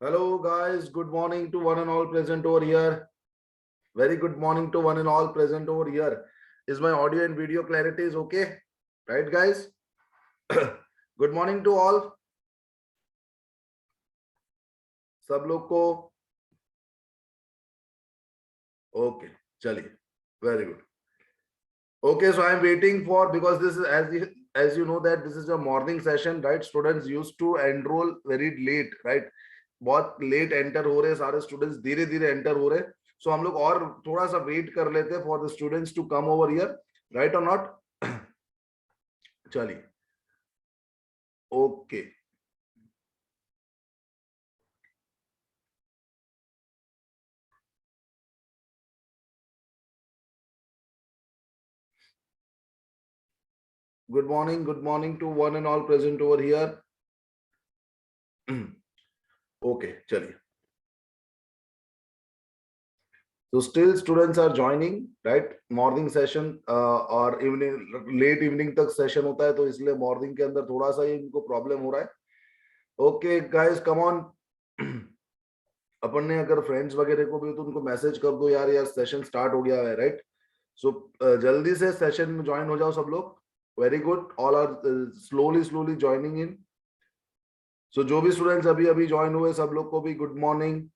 Hello guys, good morning to one and all present over here. Very good morning to one and all present over here. Is my audio and video clarity is okay? Right guys? Good morning to all. सब लोग को okay, चलिए. Very good. Okay, so I am waiting for, because this is as you know that this is a morning session, right? Students used to enroll very late, right? बहुत late enter हो रहे सारे students, धीरे धीरे enter हो रहे. सो हम लोग और थोड़ा सा वेट कर लेते हैं for the students to come over here, right और नॉट? चलिए, okay. Good morning to one and all present over here. Okay, चलिए. So still students are joining, right? Morning session और इवनिंग लेट इवनिंग तक session होता है, तो इसलिए morning के अंदर थोड़ा सा इनको प्रॉब्लम हो रहा है. Okay guys, come on. अपन ने अगर फ्रेंड्स वगैरह को भी तो उनको मैसेज कर दो, यार सेशन स्टार्ट हो गया है, राइट? सो जल्दी से सेशन में ज्वाइन हो जाओ सब लोग. Very good, all are slowly joining in. So जो भी स्टूडेंट्स अभी अभी ज्वाइन हुए सब लोग को भी good morning.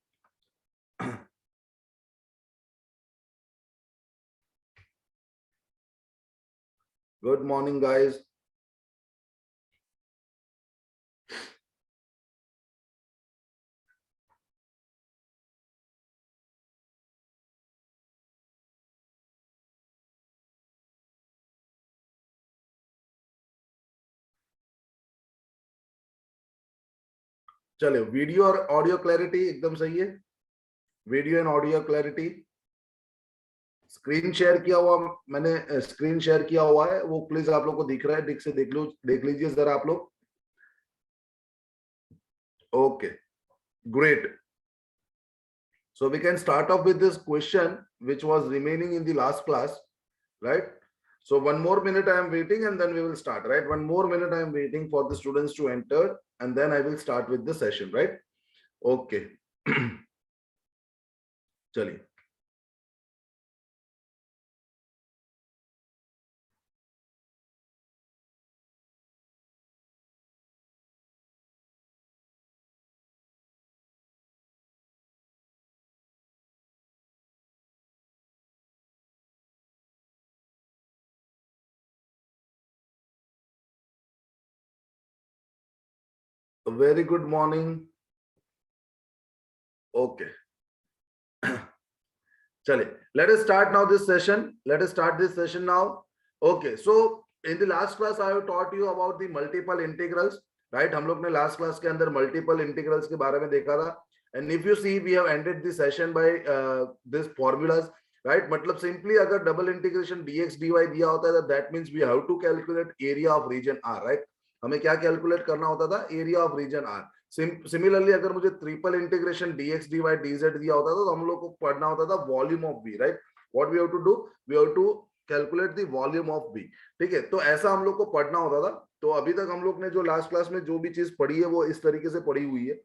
Good morning guys. चलो, वीडियो और ऑडियो क्लैरिटी एकदम सही है. Video and audio clarity. Screen share किया हुआ, मैंने स्क्रीन शेयर किया हुआ है, वो प्लीज आप लोग को दिख रहा है, दिख से देख लो, देख लीजिए जरा आप लोग. Okay, great. So we can start off with this question which was remaining in the last class, right? So one more minute I am waiting and then we will start, right? One more minute I am waiting for the students to enter and then I will start with the session, right? Okay. चलिए. Very good morning. Okay. Chale, let us start now this session. Let us start this session now. Okay, so in the last class I have taught you about the multiple integrals, right? हम लोग ने last class के अंदर multiple integrals के बारे में देखा था. And if you see, we have ended the session by this formulas, right? मतलब simply अगर double integration dx dy दिया होता है, that means we have to calculate area of region R, right? हमें क्या कैलकुलेट करना होता था? Area of region R. Similarly अगर मुझे triple integration dx dy dz दिया होता था तो हम लोग को पढ़ना होता था volume of B, right? What we have to do, we have to calculate the volume of B. ठीक है, तो ऐसा हम लोग को पढ़ना होता था. तो अभी तक हम लोग ने जो लास्ट क्लास में जो भी चीज पढ़ी है वो इस तरीके से पढ़ी हुई है.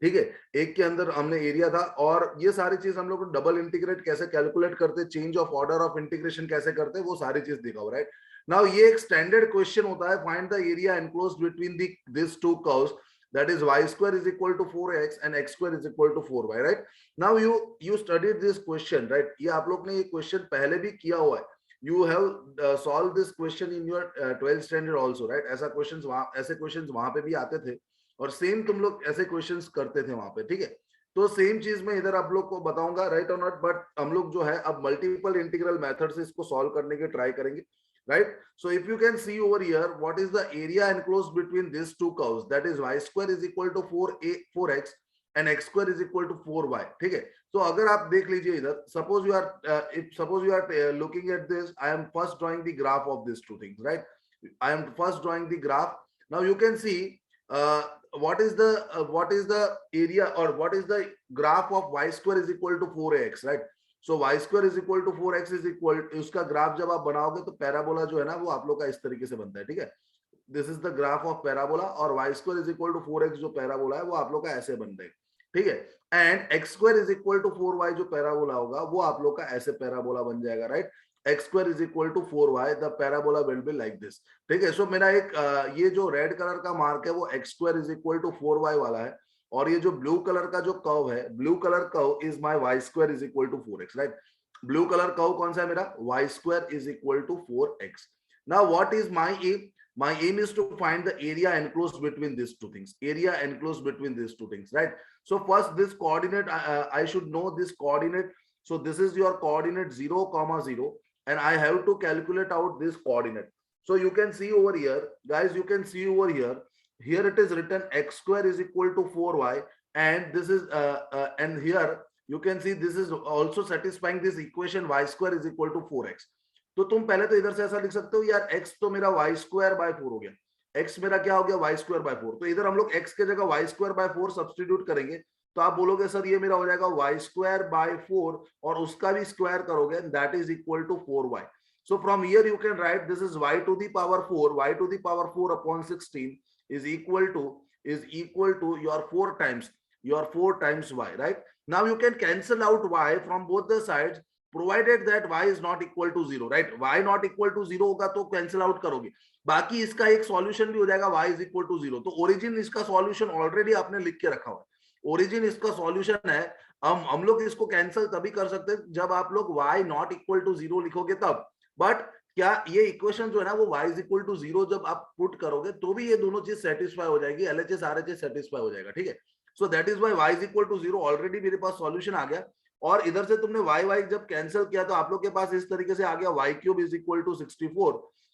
ठीक है, एक के अंदर हमने एरिया था और ये सारी चीज हम लोग डबल इंटीग्रेट कैसे कैलकुलेट करते, change of order of integration कैसे करते, वो सारी चीज देखा हुआ, राइट? नाउ ये एक स्टैंडर्ड क्वेश्चन होता है, find the area enclosed between this to curves, that is y square is equal to 4x and x square is equal to 4y, right? Now you studied this question, right? ये आप लोग ने ये question पहले भी किया हुआ है. You have solved this question in your 12th standard also, right? ऐसा क्वेश्चंस वहां, ऐसे क्वेश्चंस वहां पे भी आते थे और सेम तुम लोग ऐसे क्वेश्चंस करते थे वहां पे. ठीक है, तो सेम चीज मैं इधर आप लोग को बताऊंगा, राइट और नॉट? बट हम लोग जो है अब मल्टीपल इंटीग्रल मेथड से इसको सॉल्व करने के ट्राई करेंगे, right? So if you can see over here, what is the area enclosed between these two curves, that is y square is equal to 4x and x square is equal to 4y. ठीक है, तो अगर आप देख लीजिए इधर, suppose you are looking at this, I am first drawing the graph of these two things, right? I am first drawing the graph. Now you can see what is the area or what is the graph of y square is equal to 4x, right? So y square is equal to 4x is equal, उसका graph जब आप बनाओगे तो parabola जो है ना वो आप लोग का इस तरीके से बनता है. ठीक है, this is the graph of parabola, और Y square is equal to 4x जो पैराबोला है वो आप लोग का ऐसे बन रहे, ठीक है। And x square is equal to 4y जो पैराबोला होगा वो आप लोग का ऐसे पैराबोला बन जाएगा, right. X square is equal to 4y, the parabola will be like this, ठीक है। सो मेरा एक ये जो रेड कलर का मार्क है वो x square is equal to 4y वाला है, और ये जो ब्लू कलर का जो कर्व है, blue colour curve is my y square is equal to 4x, right. Blue colour curve कौन सा है मेरा, y square is equal to 4x। Now what is my aim, my aim is to find the area enclosed between these two things, area enclosed between these two things, right? So first this coordinate, I should know this coordinate. So this is your coordinate 0 comma 0, and I have to calculate out this coordinate. So you can see over here, guys, you can see over here, here it is written x square is equal to 4y, and this is and here you can see this is also satisfying this equation, y square is equal to 4x. तो तुम पहले तो इधर से ऐसा लिख सकते हो यार, x तो मेरा वाई स्क्वायर बाय 4 हो गया, x मेरा क्या हो गया, वाई स्क्वायर बाय 4। तो इधर हम लोग x के जगह वाई स्क्वायर बाय 4 सब्स्टिट्यूट करेंगे, तो आप बोलोगे सर ये मेरा हो जाएगा वाई स्क्वायर बाय 4, और उसका भी स्क्वायर करोगे, that is equal to 4y। So from here you can write this is y to the power 4, y to the power 4 upon 16 is equal to your 4 times y, right? Now you can cancel out y from both the sides, provided that y is not equal to 0, right? y not equal to 0 होगा तो cancel out करोगे, बाकी इसका एक solution भी हो जाएगा, y is equal to 0। तो ओरिजिन इसका सॉल्यूशन ऑलरेडी आपने लिख के रखा हुआ है, ओरिजिन इसका सॉल्यूशन है। हम लोग इसको कैंसिल तभी कर सकते हैं जब आप लोग y not equal to 0 लिखोगे तब, बट क्या ये इक्वेशन जो है ना वो y is equal to 0 जब आप पुट करोगे तो भी ये दोनों चीज सेटिस्फाई हो जाएगी, LHS RHS सेटिस्फाई हो जाएगा, ठीक है। So that is y y is equal to 0, already मेरे पास सॉल्यूशन आ गया, और इधर से तुमने y जब कैंसिल किया तो आप लोग के पास इस तरीके से आ गया y cube is equal to 64।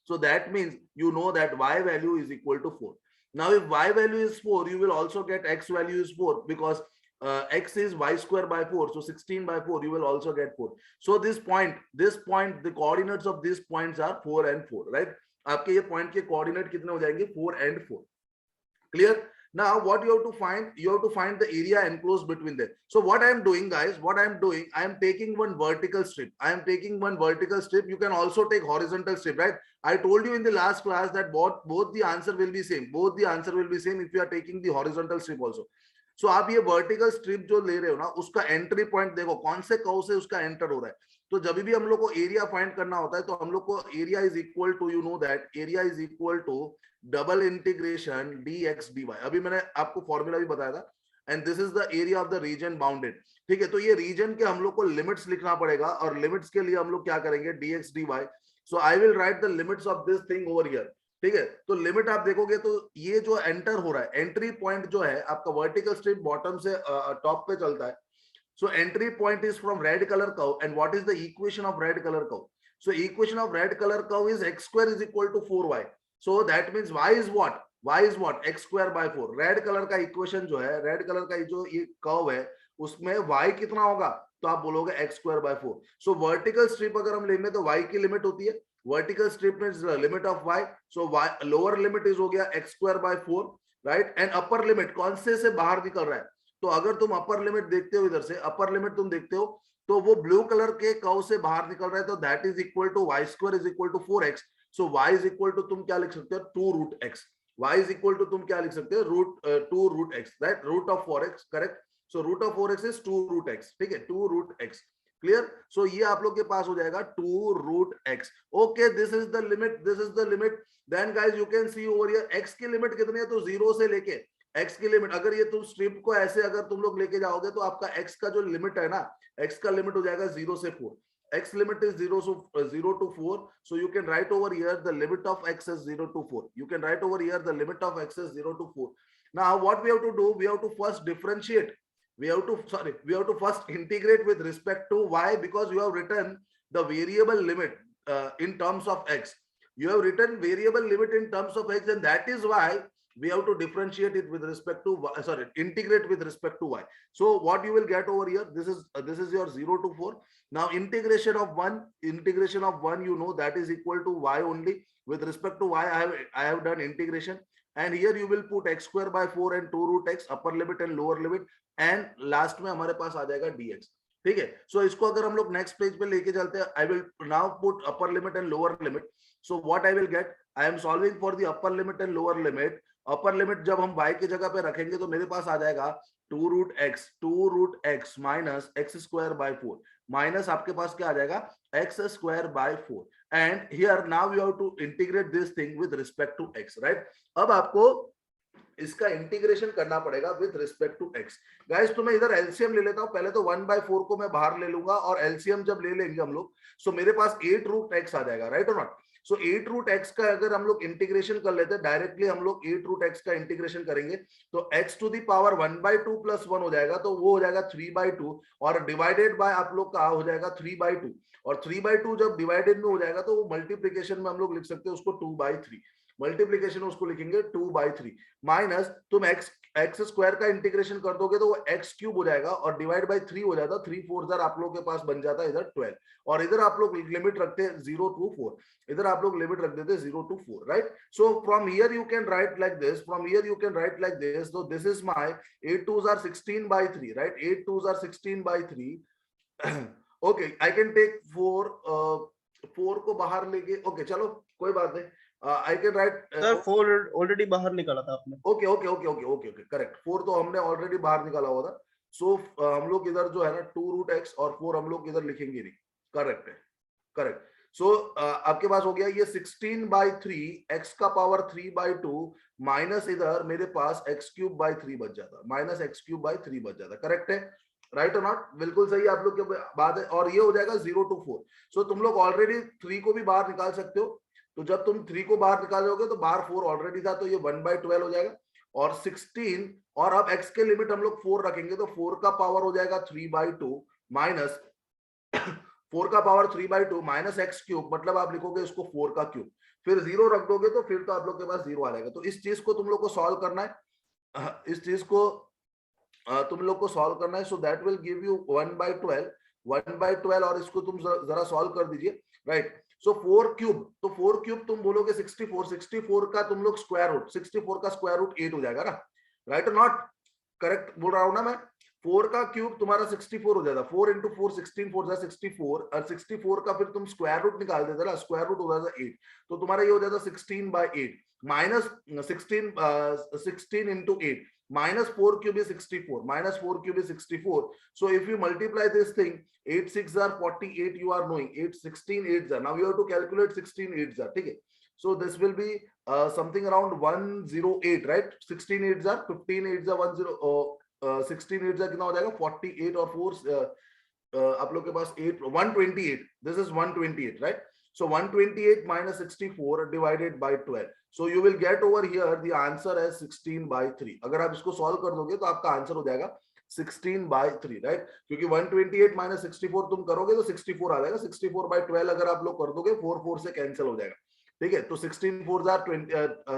So that means you know that y value is equal to 4। Now if y value is 4, you will also get x value is 4 because x is y square by 4, so 16 by 4 you will also get 4। so this point the coordinates of these points are 4 and 4, right? आपके ये point के coordinate कितने हो जाएंगे, 4 and 4। clear? Now what you have to find the area enclosed between them. So what I am doing, guys, I am taking one vertical strip. You can also take horizontal strip, right? I told you in the last class that both the answer will be same, if you are taking the horizontal strip also. So आप ये vertical strip जो ले रहे हो ना, उसका entry point देखो कौन से कर्व से उसका एंटर हो रहा है। तो जब भी हम लोग को एरिया फाइंड करना होता है तो हम लोग को area is equal to, you know that area is equal to double integration dx dy। अभी मैंने आपको फॉर्मूला भी बताया था, and this is the area of the region bounded, ठीक है। तो ये रीजन के हम लोग को लिमिट्स लिखना पड़ेगा, और लिमिट्स के लिए हम लोग क्या करेंगे, dx dy। So I will write the limits of this thing over here, ठीक है। तो लिमिट आप देखोगे तो ये जो एंटर हो रहा है, एंट्री पॉइंट जो है आपका वर्टिकल स्ट्रिप बॉटम से टॉप पे चलता है। So entry point is from red color curve, and what is the equation of red color curve? So equation of red color curve is x square is equal to 4y. So that means y is what? Y is what? X square by 4. Red color का equation जो है, red color का जो ये curve है, उसमें y कितना होगा? तो आप बोलोगे x square by 4. So vertical strip अगर हम लेंगे तो y की लिमिट होती है, vertical strip means the limit of y. So y lower limit is हो गया x square by 4, right? And upper limit कौन से बाहर निकल रहा है? तो अगर तुम अपर लिमिट देखते हो, इधर से अपर लिमिट तुम देखते हो तो वो ब्लू कलर के कर्व से बाहर निकल रहा है, तो that is equal to y square is equal to 4x। So y is equal to तुम क्या लिख सकते हो, 2 root x। y is equal to तुम क्या लिख सकते हो, 2 root x, right? Root of 4x, correct. So root of 4x is 2 root x, ठीक है, 2 रूट x। क्लियर? सो ये आप लोग के पास हो जाएगा 2 root x। Okay, this is the limit. Then guys you can see over here x की limit कितनी है, तो 0 से लेके x की लिमिट, अगर ये तुम स्ट्रिप को ऐसे अगर तुम लोग लेके जाओगे तो आपका x का जो लिमिट है ना, x का लिमिट हो जाएगा 0 से 4। x limit is 0 to 4, so you can write over here the limit of x is 0 to 4. You can write over here the limit of x is 0 to 4. Now what we have to do, we have to first differentiate, we have to first integrate with respect to y, because you have written the variable limit in terms of x. You have written variable limit in terms of x, and that is why we have to differentiate it with respect to integrate with respect to y. So what you will get over here, this is your 0 to 4. Now integration of 1, you know that is equal to y only. With respect to y, I have done integration, and here you will put x square by 4 and 2 root x, upper limit and lower limit, and last में हमारे पास आ जाएगा dx, ठीक है। सो इसको अगर हम लोग नेक्स्ट पेज पे लेके चलते हैं, I will now put upper limit and lower limit. So what I will gate, I am solving for the upper limit and lower limit. Upper limit जब हम y की जगह पे रखेंगे तो मेरे पास आ जाएगा 2 root x minus x square by 4 minus आपके पास क्या आ जाएगा x square by 4 and here now you have to integrate this thing with respect to x, right. अब आपको इसका इंटीग्रेशन करना पड़ेगा with respect to x। Guys तो मैं इधर एलसीएम ले लेता हूं, पहले तो 1/4 को मैं बाहर ले लूंगा और एलसीएम जब ले लेंगे हम लोग सो मेरे पास 8 रूट x आ जाएगा, राइट और नॉट। सो 8 रूट x का अगर हम लोग इंटीग्रेशन कर लेते हैं डायरेक्टली, हम लोग 8 रूट x का इंटीग्रेशन करेंगे तो x to the power 1/2 plus 1 हो जाएगा, तो वो हो जाएगा 3/2 और डिवाइडेड बाय आप लोग का हो जाएगा 3/2 और 3/2 जब डिवाइडेड में हो जाएगा तो वो मल्टीप्लीकेशन में हम लोग लिख सकते हैं उसको 2/3, मल्टीप्लीकेशन उसको लिखेंगे 2/3 माइनस तुम एक्स स्क्वायर का इंटीग्रेशन कर दोगे तो वो एक्स क्यूब हो जाएगा और डिवाइड बाय 3 हो जाता, 3 4 जार आप लोग के पास बन जाता है इधर 12 और इधर आप लोग लिमिट रखते हैं 0 to 4, इधर आप लोग लिमिट रख देते 0 to 4, right. So from here you can right like this, from here you can right like this, so this is my 8 2s are 16/3, right, 8 2s are 16/3 okay, I can take 4 को बाहर लेके, okay चलो कोई बात नहीं, आई can right sir 4 already बाहर निकाला था आपने। Okay okay okay okay okay okay correct, 4 तो हमने ऑलरेडी बाहर निकाला हुआ था। सो हम लोग इधर जो है ना 2 रूट एक्स और 4 हम लोग इधर लिखेंगे नहीं, करेक्ट है, करेक्ट। सो आपके पास हो गया ये 16/3 x का पावर 3/2 माइनस इधर मेरे पास x क्यूब बाय 3 बच जाता, माइनस x क्यूब बाय 3 बच जाता, करेक्ट है, राइट और नॉट, बिल्कुल सही आप लोग की बात है। और ये हो जाएगा 0 to 4। सो तुम लोग ऑलरेडी 3 को भी बाहर निकाल सकते हो, तो जब तुम 3 को बाहर निकालोगे तो बाहर 4 ऑलरेडी था तो ये 1/12 हो जाएगा और 16 और अब x के लिमिट हम लोग 4 रखेंगे तो 4 का पावर हो जाएगा 3/2 माइनस 4 का पावर 3/2 माइनस एक्स क्यूब, मतलब आप लिखोगे इसको 4 का क्यूब, फिर 0 रख दोगे तो फिर तो आप लोग के पास 0 आ जाएगा। तो इस चीज को तुम लोग को सॉल्व करना है, इस चीज को तुम लोग को सॉल्व करना है, so that will give you 1/12 और इसको तुम जरा सॉल्व कर दीजिए, राइट। सो 4 क्यूब, तो 4 क्यूब तुम बोलोगे 64 का तुम लोग स्क्वायर रूट, 64 का स्क्वायर रूट 8 हो जाएगा ना, राइट और नॉट, करेक्ट बोल रहा हूं ना मैं। 4 का क्यूब तुम्हारा 64 हो जाता, 4 into 4 16 4 जा 64 और 64 का फिर तुम स्क्वायर रूट निकाल देते ना, स्क्वायर रूट हो जाता 8, तो तुम्हारा ये हो जाता 16/8 minus 16 into 8 minus 4 cube is 64, minus 4 cube is 64. So if you multiply this thing, 8 6 are 48, you are knowing 8 16 8 are, now you have to calculate 16 8 are, ठीक है। So this will be something around 108, right, 16 8 are 15 8 are 10 16 8 कितना हो जाएगा 48 और 4 आप लोग के पास 8 128, this is 128, right। So 128 minus 64 divided by 12. So you will get over here the answer as 16/3. अगर आप इसको सॉल्व कर दोगे तो आपका आंसर हो जाएगा 16/3, राइट, क्योंकि 128 minus 64 तुम करोगे तो 64 आ जाएगा, 64/12 अगर आप लोग कर दोगे 4 4 से कैंसिल हो जाएगा, ठीक है। तो 16 4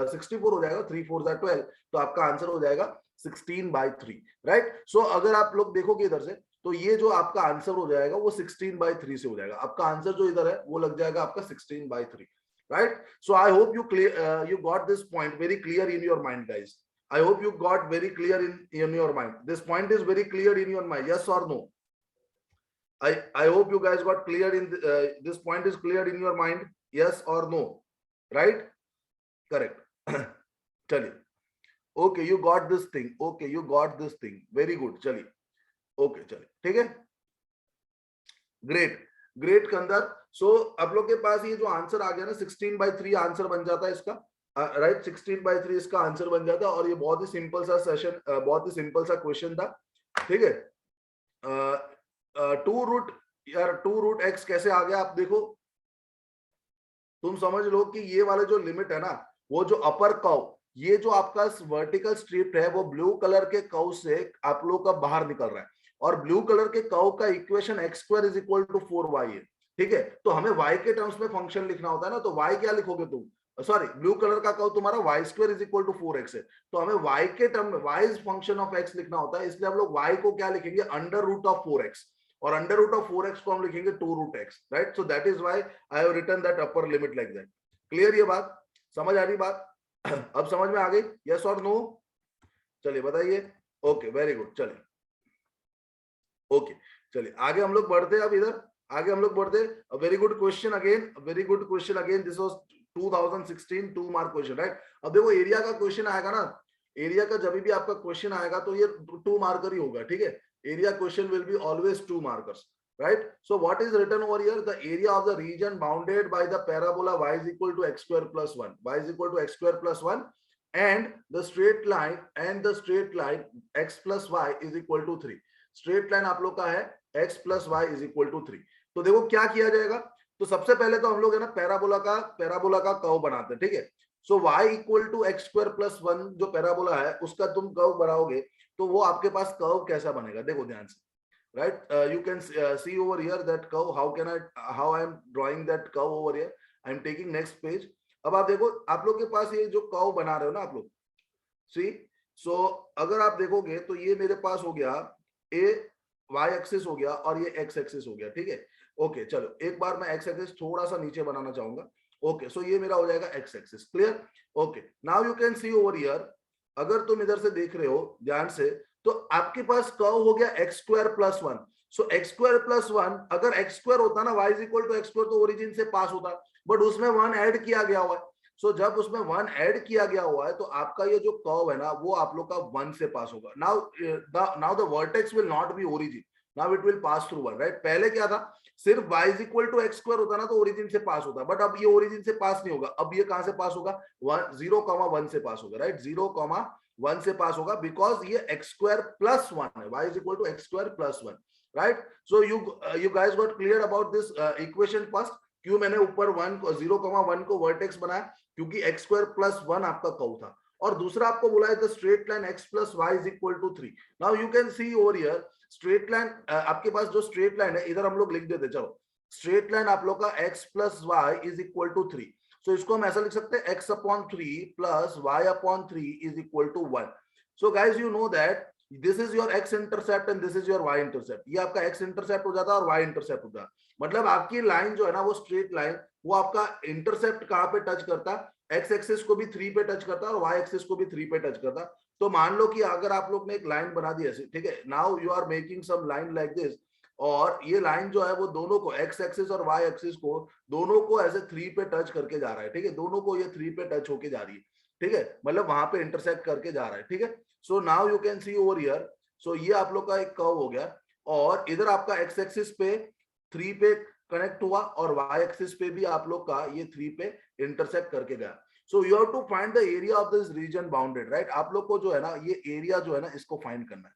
64 हो जाएगा, 3 4 12, तो आपका आंसर हो जाएगा 16/3, राइट। सो अगर आप लोग देखोगे इधर से तो ये जो आपका आंसर हो जाएगा वो 16/3 से हो जाएगा, आपका आंसर जो इधर है वो लग जाएगा आपका 16/3, right। So I hope you got this point very clear in your mind, guys. I hope you got very clear in your mind. This point is very clear in your mind, yes or no? I hope you guys got clear in this point is clear in your mind, yes or no, right, correct chaliye, okay, you got this thing, okay, you got this thing, very good, chaliye, okay, chaliye, ठीक है, great great Kandar. सो आप लोग के पास ये जो answer आ गया ना 16/3 answer बन जाता है इसका, राइट, 16/3 इसका आंसर बन जाता है और ये बहुत ही सिंपल सा सेशन, बहुत ही सिंपल सा क्वेश्चन था, ठीक है। 2 रूट यार 2 रूट एक्स कैसे आ गया आप देखो, तुम समझ लो कि ये वाले जो लिमिट है ना, वो जो अपर कर्व, ये जो आपका वर्टिकल स्ट्रिप है वो ब्लू कलर के कर्व से आप लोग का बाहर निकल रहा है और ब्लू कलर के कर्व का equation x square is equal to 4y है, ठीक है। तो हमें y के टर्म्स में फंक्शन लिखना होता है ना, तो y क्या लिखोगे तुम, सॉरी ब्लू कलर का कर्व तुम्हारा y square is equal to 4x है, तो हमें y के टर्म में y is function of x लिखना होता है, इसलिए हम लोग y को क्या लिखेंगे अंडर रूट ऑफ 4x और अंडर रूट ऑफ 4x को हम लिखेंगे 2 root x, right. So that is why I have written that upper limit like that. Clear ये बात, समझ आ रही बात अब समझ में आ गई, यस और नो, चलिए बताइए, ओके वेरी गुड, चलिए ओके चलिए आगे हम लोग बढ़ते हैं, अब इधर आगे हम लोग बढ़ते, very good question again, very good question again, this was 2016 2 mark question, right. अब देखो एरिया का क्वेश्चन आएगा ना, एरिया का जब भी आपका क्वेश्चन आएगा तो ये 2 मार्कर ही होगा, ठीक है। Area question will be always 2 markers, right? So what is written over here? The area of the region bounded by the parabola y is equal to x square plus 1. Y is equal to x square plus 1 and the straight line x plus y is equal to 3. Straight line आप लोग का है x plus y is equal to 3. तो देखो क्या किया जाएगा, तो सबसे पहले तो हम लोग है ना पैराबोला का कर्व बनाते हैं, ठीक है। So y equal to x square plus 1 जो पैराबोला है उसका तुम कर्व बनाओगे तो वो आपके पास कर्व कैसा बनेगा, देखो ध्यान से, right? You can see over here that curve. How I am drawing that curve over here? I am taking next page. अब आप देखो, आप लोग के पास ये जो कर्व बना रहे हो ना आप लोग, see, so अगर आप देखोगे तो ये मेरे पास हो गया a y एक्सिस हो गया और ये x एक्सिस हो गया, ठीक है। ओके चलो एक बार मैं x एक्सिस थोड़ा सा नीचे बनाना चाहूंगा। ओके सो ये मेरा हो जाएगा x axis, clear. Okay now you can see over here, अगर तुम इधर से देख रहे हो ध्यान से तो आपके पास कर्व हो गया x square plus 1। So x square plus 1, अगर एक्स स्क्वायर होता ना y is equal to x square तो ओरिजिन से पास होता, बट उसमें 1 ऐड किया गया हुआ है। सो जब उसमें 1 ऐड किया गया हुआ है तो आपका ये जो कर्व है ना वो आप लोग का 1 से पास होगा। Now the vertex will not be origin, now it will pass through 1, right. पहले क्या था, सिर्फ y is equal to x square होता ना तो ओरिजिन से पास होता, बट अब ये ओरिजिन से पास नहीं होगा। अब ये कहां से पास होगा, 0,1 से पास होगा, राइट। 0,1 से पास होगा बिकॉज ये एक्स स्क्वायर प्लस 1 है, y is equal to x square plus 1, right. So you guys got clear about this equation first. क्यों मैंने ऊपर 0,1 को वर्टेक्स बनाया, क्योंकि एक्स स्क्वायर प्लस 1 आपका कर्व था। और दूसरा आपको बोला है the straight line x plus y is equal to 3। Now you can see over here straight line, आपके पास जो स्ट्रेट लाइन है इधर हम लोग लिख देते, चलो स्ट्रेट लाइन आप लोग का x plus y is equal to 3। सो इसको हम ऐसा लिख सकते हैं x upon 3 plus y upon 3 is equal to 1। So guys you know that this is your x intercept and this is your y intercept. ये आपका x इंटरसेप्ट हो जाता है और y इंटरसेप्ट हो जाता है। मतलब आपकी लाइन जो है ना वो स्ट्रेट लाइन, वो आपका इंटरसेप्ट कहां पे टच करता है, x एक्सिस को भी 3 पे टच करता है और y एक्सिस को भी 3 पे टच करता है। तो मान लो कि अगर आप लोग ने एक लाइन बना दी ऐसे, ठीक है, now you are making some line like this, और ये लाइन जो है वो दोनों को x एक्सिस और y एक्सिस को दोनों को ऐसे 3 पे टच करके जा रहा है, ठीक है। दोनों को ये 3 पे टच होके जा रही है, ठीक है, मतलब वहां पे इंटरसेक्ट करके जा रहा है, ठीक है। So now you can see over here, so ये आप लोग का एक कर्व हो गया और इधर आपका x एक्सिस पे 3 पे कनेक्ट हुआ और y एक्सिस पे भी आप लोग का ये 3 पे इंटरसेक्ट करके गया। So you have to find the area of this region bounded, right. आप लोग को जो है ना ये एरिया जो है ना इसको फाइंड करना है,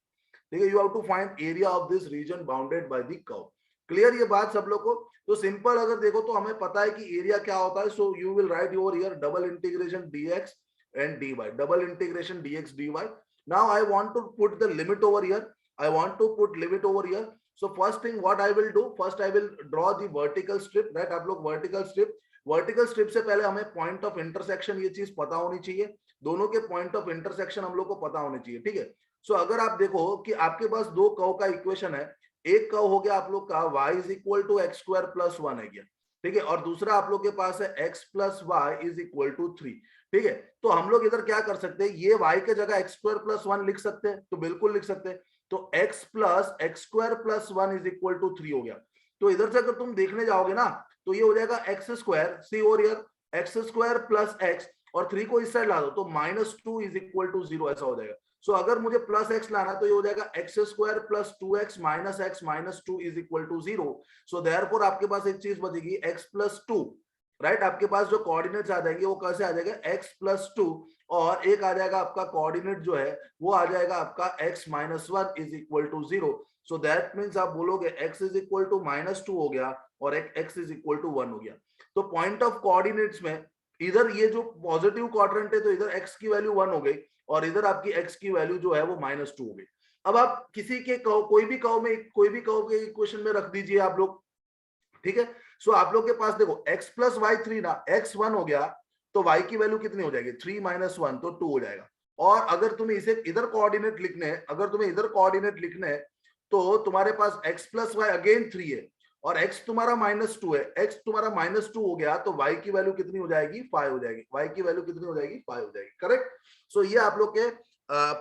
ठीक है। You have to find area of this region bounded by the curve. Clear ये बात सब लोग को? तो सिंपल अगर देखो तो हमें पता है कि एरिया क्या होता है। So you will write over here double integration dx and dy, double integration dx dy. Now I want to put the limit over here. I want to put limit over here. So first thing what I will do, first I will draw the vertical strip, right। आप लोग vertical strip से पहले हमें point of intersection ये चीज पता होनी चाहिए, दोनों के पॉइंट ऑफ इंटरसेक्शन हम लोग को पता होने चाहिए, ठीक है। सो अगर आप देखो कि आपके पास दो कर्व का इक्वेशन है, एक कर्व हो गया आप लोग का y is equal to x square plus 1 है गया, ठीक है, और दूसरा आप लोग के पास है x plus y is equal to 3, ठीक है। तो हम लोग इधर क्या कर सकते हैं, ये y के जगह एक्स स्क्वायर प्लस 1 लिख सकते हैं, तो बिल्कुल लिख सकते हैं। तो x plus x square plus 1 is equal to 3 हो गया। तो इधर से अगर तुम देखने जाओगे ना तो ये हो जाएगा x square, see over here, x square plus x, और 3 को इस साइड ला दो तो -2 इज इक्वल टू 0 ऐसा हो जाएगा। सो अगर मुझे प्लस एक्स लाना तो ये हो जाएगा x square plus 2x minus x minus 2 is equal to 0। So therefore आपके पास एक चीज बचेगी x प्लस 2, राइट। आपके पास जो कोऑर्डिनेट्स आ जाएंगे वो कैसे आ जाएगा, x प्लस 2, और एक आ जाएगा आपका कोऑर्डिनेट जो है वो आ जाएगा आपका x minus 1 is equal to 0। So that means आप बोलोगे x इज इक्वल टू -2 हो गया और x इज इक्वल टू 1 हो गया। तो पॉइंट ऑफ कोऑर्डिनेट्स में इधर ये जो पॉजिटिव क्वाड्रेंट है तो इधर x की वैल्यू 1 हो गई और इधर आपकी x की वैल्यू जो है वो -2 हो गई। अब आप किसी के कोई भी कर्व के इक्वेशन में रख दीजिए आप लोग, ठीक है। सो आप लोग के पास देखो x प्लस वाई 3 ना, x 1 हो गया तो y की वैल्यू कितनी हो जाएगी, 3 माइनस 1 तो 2 हो जाएगा। और अगर तुम्हें इसे इधर कोऑर्डिनेट लिखने हैं, अगर तुम्हें इधर कोऑर्डिनेट लिखने हैं तो तुम्हारे पास x प्लस वाई अगेन 3 है और x तुम्हारा -2 है, x तुम्हारा -2 हो गया तो y की वैल्यू कितनी हो जाएगी, 5 हो जाएगी। y की वैल्यू कितनी हो जाएगी, 5 हो जाएगी, करेक्ट। सो ये आप लोग के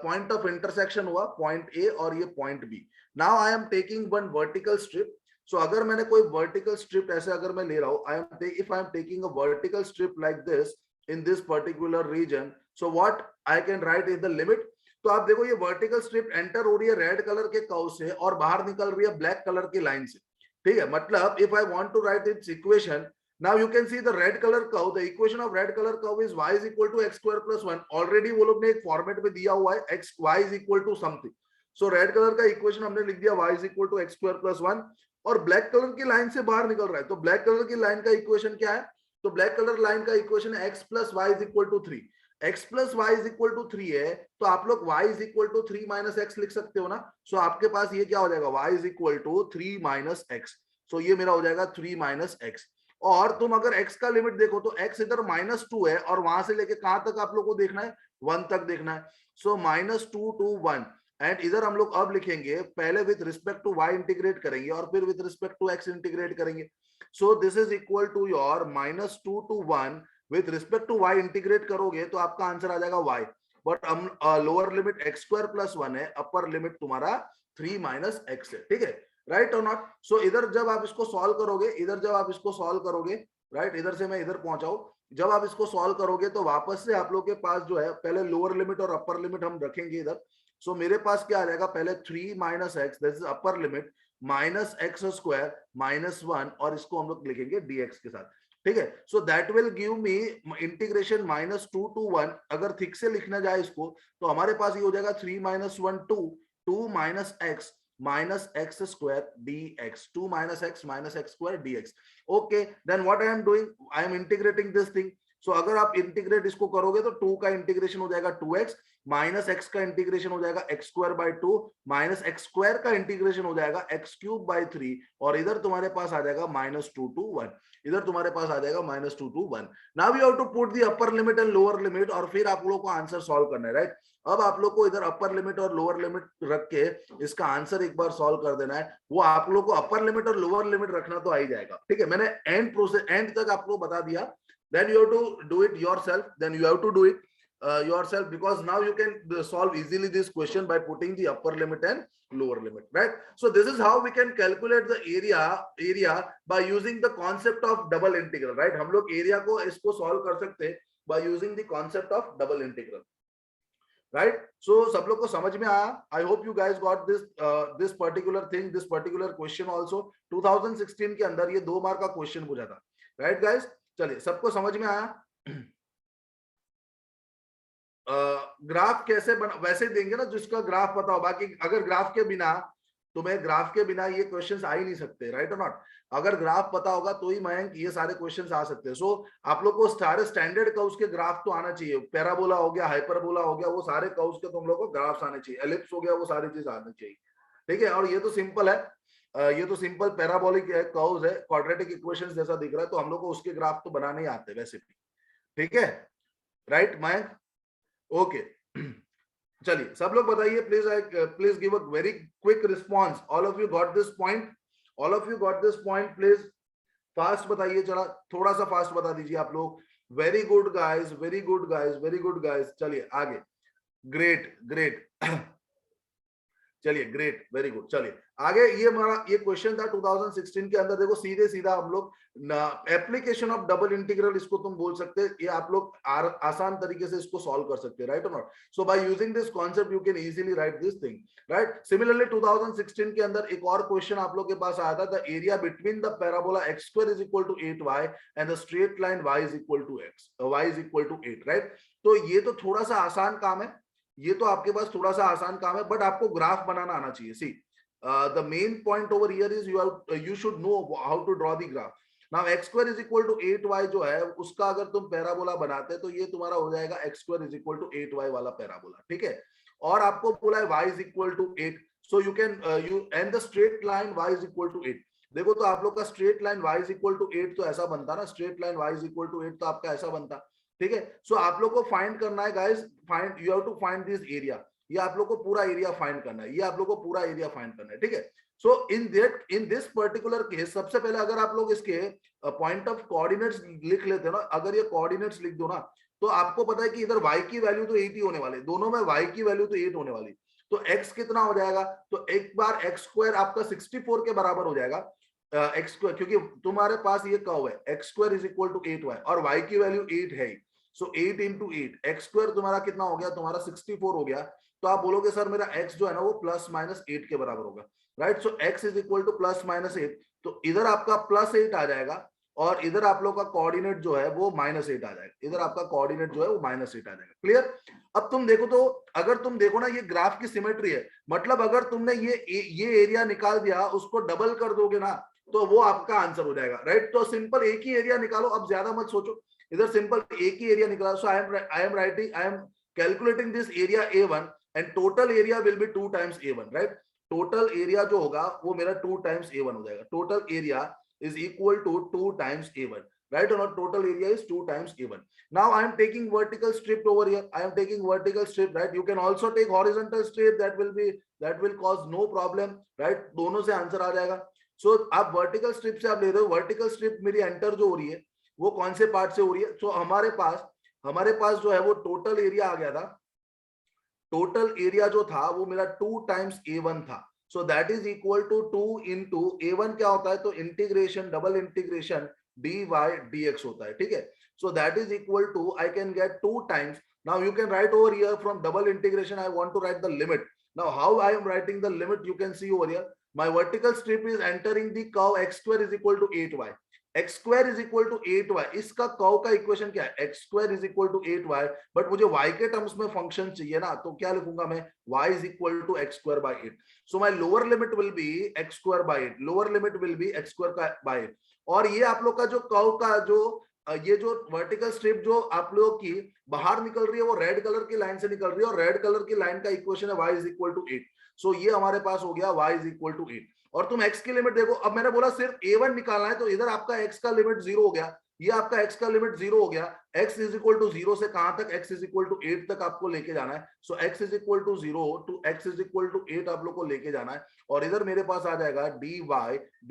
पॉइंट ऑफ इंटरसेक्शन हुआ, पॉइंट ए और ये point B. Now I am taking one vertical strip. So अगर मैंने कोई वर्टिकल स्ट्रिप ऐसे अगर मैं ले रहा हूं, if I am taking a vertical strip like this in this particular region, so what I can write is the limit. तो आप देखो ये वर्टिकल स्ट्रिप एंटर हो रही है रेड कलर के कर्व से और बाहर निकल रही है ब्लैक कलर की लाइन से, ठीक है। मतलब if I want to write its equation, now you can see the red color curve, the equation of red color curve is y is equal to x square plus 1। already वो लोग ने एक format में दिया हुआ है x y is equal to something, so red colour का equation हमने लिख दिया y is equal to x square plus 1 और ब्लैक कलर की लाइन से बाहर निकल रहा है, तो ब्लैक कलर की लाइन का इक्वेशन क्या है, तो ब्लैक कलर लाइन का इक्वेशन है x plus y is equal to 3। x plus y is equal to 3 है तो आप लोग y is equal to 3 minus x लिख सकते हो ना। सो आपके पास ये क्या हो जाएगा, y is equal to 3 minus x, सो ये मेरा हो जाएगा 3 minus x। और तुम अगर x का लिमिट देखो तो x इधर -2 है और वहां से लेके कहां तक आप लोग को देखना है, 1 तक देखना है। सो -2 to 1 एंड इधर हम लोग अब लिखेंगे पहले with respect to y integrate करेंगे और फिर with respect to x integrate करेंगे। So this is equal to your -2 to 1 with respect to y integrate करोगे तो आपका आंसर आ जाएगा y, बट हम lower limit x square plus 1 है, अपर लिमिट तुम्हारा 3 माइनस x है, ठीक है, राइट और नॉट। सो इधर जब आप इसको सॉल्व करोगे, इधर जब आप इसको सॉल्व करोगे, राइट, इधर से मैं इधर पहुंचाऊं, जब आप इसको सॉल्व करोगे तो वापस से आप लोग के पास जो है पहले लोअर लिमिट और अपर लिमिट हम रखेंगे इधर। सो मेरे पास क्या आ जाएगा, पहले 3 minus x that is upper limit minus x square minus 1 और इसको हम लोग लिखेंगे dx के साथ, ठीक है। So that will give me integration -2 to 1। अगर थिक से लिखना जाए इसको तो हमारे पास ये हो जाएगा 3 minus 1 2 minus x minus x square dx, 2 minus x square dx। okay, then what I am doing, I am integrating this thing। so अगर आप इंटीग्रेट इसको करोगे तो 2 का इंटीग्रेशन हो जाएगा 2x माइनस x का इंटीग्रेशन हो जाएगा x square by 2 minus x square का इंटीग्रेशन हो जाएगा x क्यूब बाय 3 और इधर तुम्हारे पास आ जाएगा -2 to 1, इधर तुम्हारे पास आ जाएगा -2 to 1। Now you have to put the upper limit and lower limit और फिर आप लोगों को आंसर सॉल्व करना है, राइट। अब आप लोग को इधर अपर लिमिट और लोअर लिमिट रख के इसका आंसर एक बार सॉल्व कर देना है। वो आप लोग को अपर लिमिट और लोअर लिमिट रखना तो आ ही जाएगा, ठीक है। मैंने एंड प्रोसेस एंड तक आप लोग बता दिया, then you have to do it yourself, then you have to do it yourself because now you can solve easily this question by putting the upper limit and lower limit, right। so this is how we can calculate the area by using the concept of double integral, right। हम लोग area को इसको solve कर सकते हैं by using the concept of double integral, right। so सब लोग को समझ में आया, I hope you guys got this particular thing, this particular question also 2016 के अंदर ये 2 मार्क का क्वेश्चन पूछा था, right guys। चलिए सबको समझ में आया। ग्राफ कैसे बना, वैसे देंगे ना जिसका ग्राफ पता हो, बाकी अगर ग्राफ के बिना तुम्हें ग्राफ के बिना ये क्वेश्चंस आ ही नहीं सकते, राइट और नॉट। अगर ग्राफ पता होगा तो ही मयंक ये सारे क्वेश्चंस आ सकते हैं। सो आप लोग को सारे स्टैंडर्ड कर्व्स के ग्राफ तो आना चाहिए, पैराबोला हो गया, हाइपरबोला हो गया, वो सारे कर्व्स के तुम लोग को ग्राफ्स आने चाहिए, एलिप्स हो गया, वो सारी चीज आनी चाहिए, ठीक है। और ये तो सिंपल है, ये तो सिंपल पैराबोलिक कर्व्स है, क्वाड्रेटिक इक्वेशंस जैसा दिख रहा है, तो हम लोग को उसके ग्राफ तो बनाने ही आते वैसे भी, ठीक है, राइट मयंक, ओके। चलिए सब लोग बताइए please, please give a very quick response. All of you got this point, all of you got this point, please fast बताइए, चला थोड़ा सा फास्ट बता दीजिए आप लोग। Very good guys, very good guys, very good guys. चलिए आगे, ग्रेट ग्रेट चलिए ग्रेट, वेरी गुड। चलिए आगे, ये हमारा ये क्वेश्चन था 2016 के अंदर। देखो सीधे सीधा हम लोग एप्लीकेशन ऑफ डबल इंटीग्रल इसको तुम बोल सकते हैं, ये आप लोग आसान तरीके से इसको सॉल्व कर सकते हैं, राइट और not. So by using this concept you can easily right this thing, right. Similarly 2016 के अंदर एक और क्वेश्चन आप लोग के पास आया था, the area between the parabola x square is equal to 8y and the straight line y is equal to x, y is equal to 8, right. तो ये तो थोड़ा सा आसान काम है, ये तो आपके पास थोड़ा सा आसान काम है, बट आपको ग्राफ बनाना आना चाहिए। See the main point over here is you should know how to draw the graph. Now x square is equal to 8y जो है उसका अगर तुम पैराबोला बनाते तो ये तुम्हारा हो जाएगा x square is equal to 8y वाला पैराबोला, ठीक है। और आपको बोला है y is equal to 8, so you can you and the straight line y is equal to 8। देखो तो आप लोग का straight line y is equal to 8 तो ऐसा बनता ना, straight line y is equal to 8 तो आपका ऐसा बनता, ठीक है। सो आप लोग को फाइंड करना है guys, find you have to find this area, ये आप लोग को पूरा एरिया फाइंड करना है, ये आप लोग को पूरा एरिया फाइंड करना है, ठीक है। सो इन दिस पर्टिकुलर केस सबसे पहले अगर आप लोग इसके पॉइंट ऑफ कोऑर्डिनेट्स लिख लेते हो ना, अगर ये कोऑर्डिनेट्स लिख दो ना तो आपको पता है कि इधर y की वैल्यू तो 8 ही होने वाले, दोनों में y की वैल्यू तो 8 होने वाली, तो x कितना हो जाएगा, तो एक बार x स्क्वायर आपका 64 के बराबर हो जाएगा, एक्स स्क्वायर, क्योंकि तुम्हारे पास ये कर्व है x square is equal to 8y और y की वैल्यू 8 है, सो 8 इंटू 8 एक्स स्क्वायर तुम्हारा कितना हो गया, तुम्हारा 64 हो गया। तो आप बोलोगे सर मेरा x जो है ना वो प्लस माइनस 8 के बराबर होगा, right. So x is equal two plus minus 8, तो इधर आपका प्लस 8 आ जाएगा और इधर आप लोग का कोऑर्डिनेट जो है वो माइनस 8 आ जाएगा, इधर आपका कोऑर्डिनेट जो है वो माइनस 8 आ जाएगा। क्लियर। अब तुम देखो तो अगर तुम देखो ना ये ग्राफ की सिमेट्री है, मतलब अगर तुमने ये एरिया निकाल दिया उसको डबल कर दोगे ना तो वो आपका आंसर हो जाएगा, राइट। तो सिंपल एक ही एरिया निकालो, अब ज्यादा मत सोचो, इधर सिंपल एक ही एरिया निकालो। So I am calculating this area A1 and total area will be 2 times A1, right. Total area जो होगा वो मेरा 2 टाइम्स A1 हो जाएगा। Total area is equal to 2 times A1, right? Or not, total area is 2 times A1. Now I am taking vertical strip over here. I am taking vertical strip, right? You can also take horizontal strip. That will cause no problem, right? दोनों से answer आ जाएगा। So आप vertical strip से आप ले रहे हो, vertical strip मेरी एंटर जो हो रही है वो कौन से पार्ट से हो रही है? So हमारे पास जो है वो टोटल एरिया आ गया था। टोटल एरिया जो था वो मेरा 2 टाइम्स A1 था। So that is equal to 2 into A1 क्या होता है, तो integration double integration dy dx होता है, ठीक है। So that is equal to I can get 2 times, now you can write over here from double integration I want to write the limit. Now how I am writing the limit, you can see over here my vertical strip is entering the curve x square is equal to 8y, x square is equal to 8y। इसका curve का equation क्या है, x square is equal to 8y, but मुझे y के terms में function चाहिए ना, तो क्या लिखूंगा मैं, y is equal to x square by 8। So my lower limit will be x square by 8, lower limit will be x square by 8। और ये आप लोग का जो कर्व का जो ये जो वर्टिकल स्ट्रिप जो आप लोगों की बाहर निकल रही है वो रेड कलर की लाइन से निकल रही है, और रेड कलर की लाइन का इक्वेशन है y इज इक्वल टू 8। सो ये हमारे पास हो गया y इज इक्वल टू 8। और तुम x की लिमिट देखो, अब मैंने बोला सिर्फ A1 निकालना है, तो इधर आपका x का लिमिट 0 हो गया, ये आपका x का लिमिट 0 हो गया। x इज इक्वल टू 0 से कहां तक, x इज इक्वल टू 8 तक आपको लेके जाना है। So x is equal to 0 to x is equal to 8 आप लोग को लेके जाना है, और इधर मेरे पास आ जाएगा dy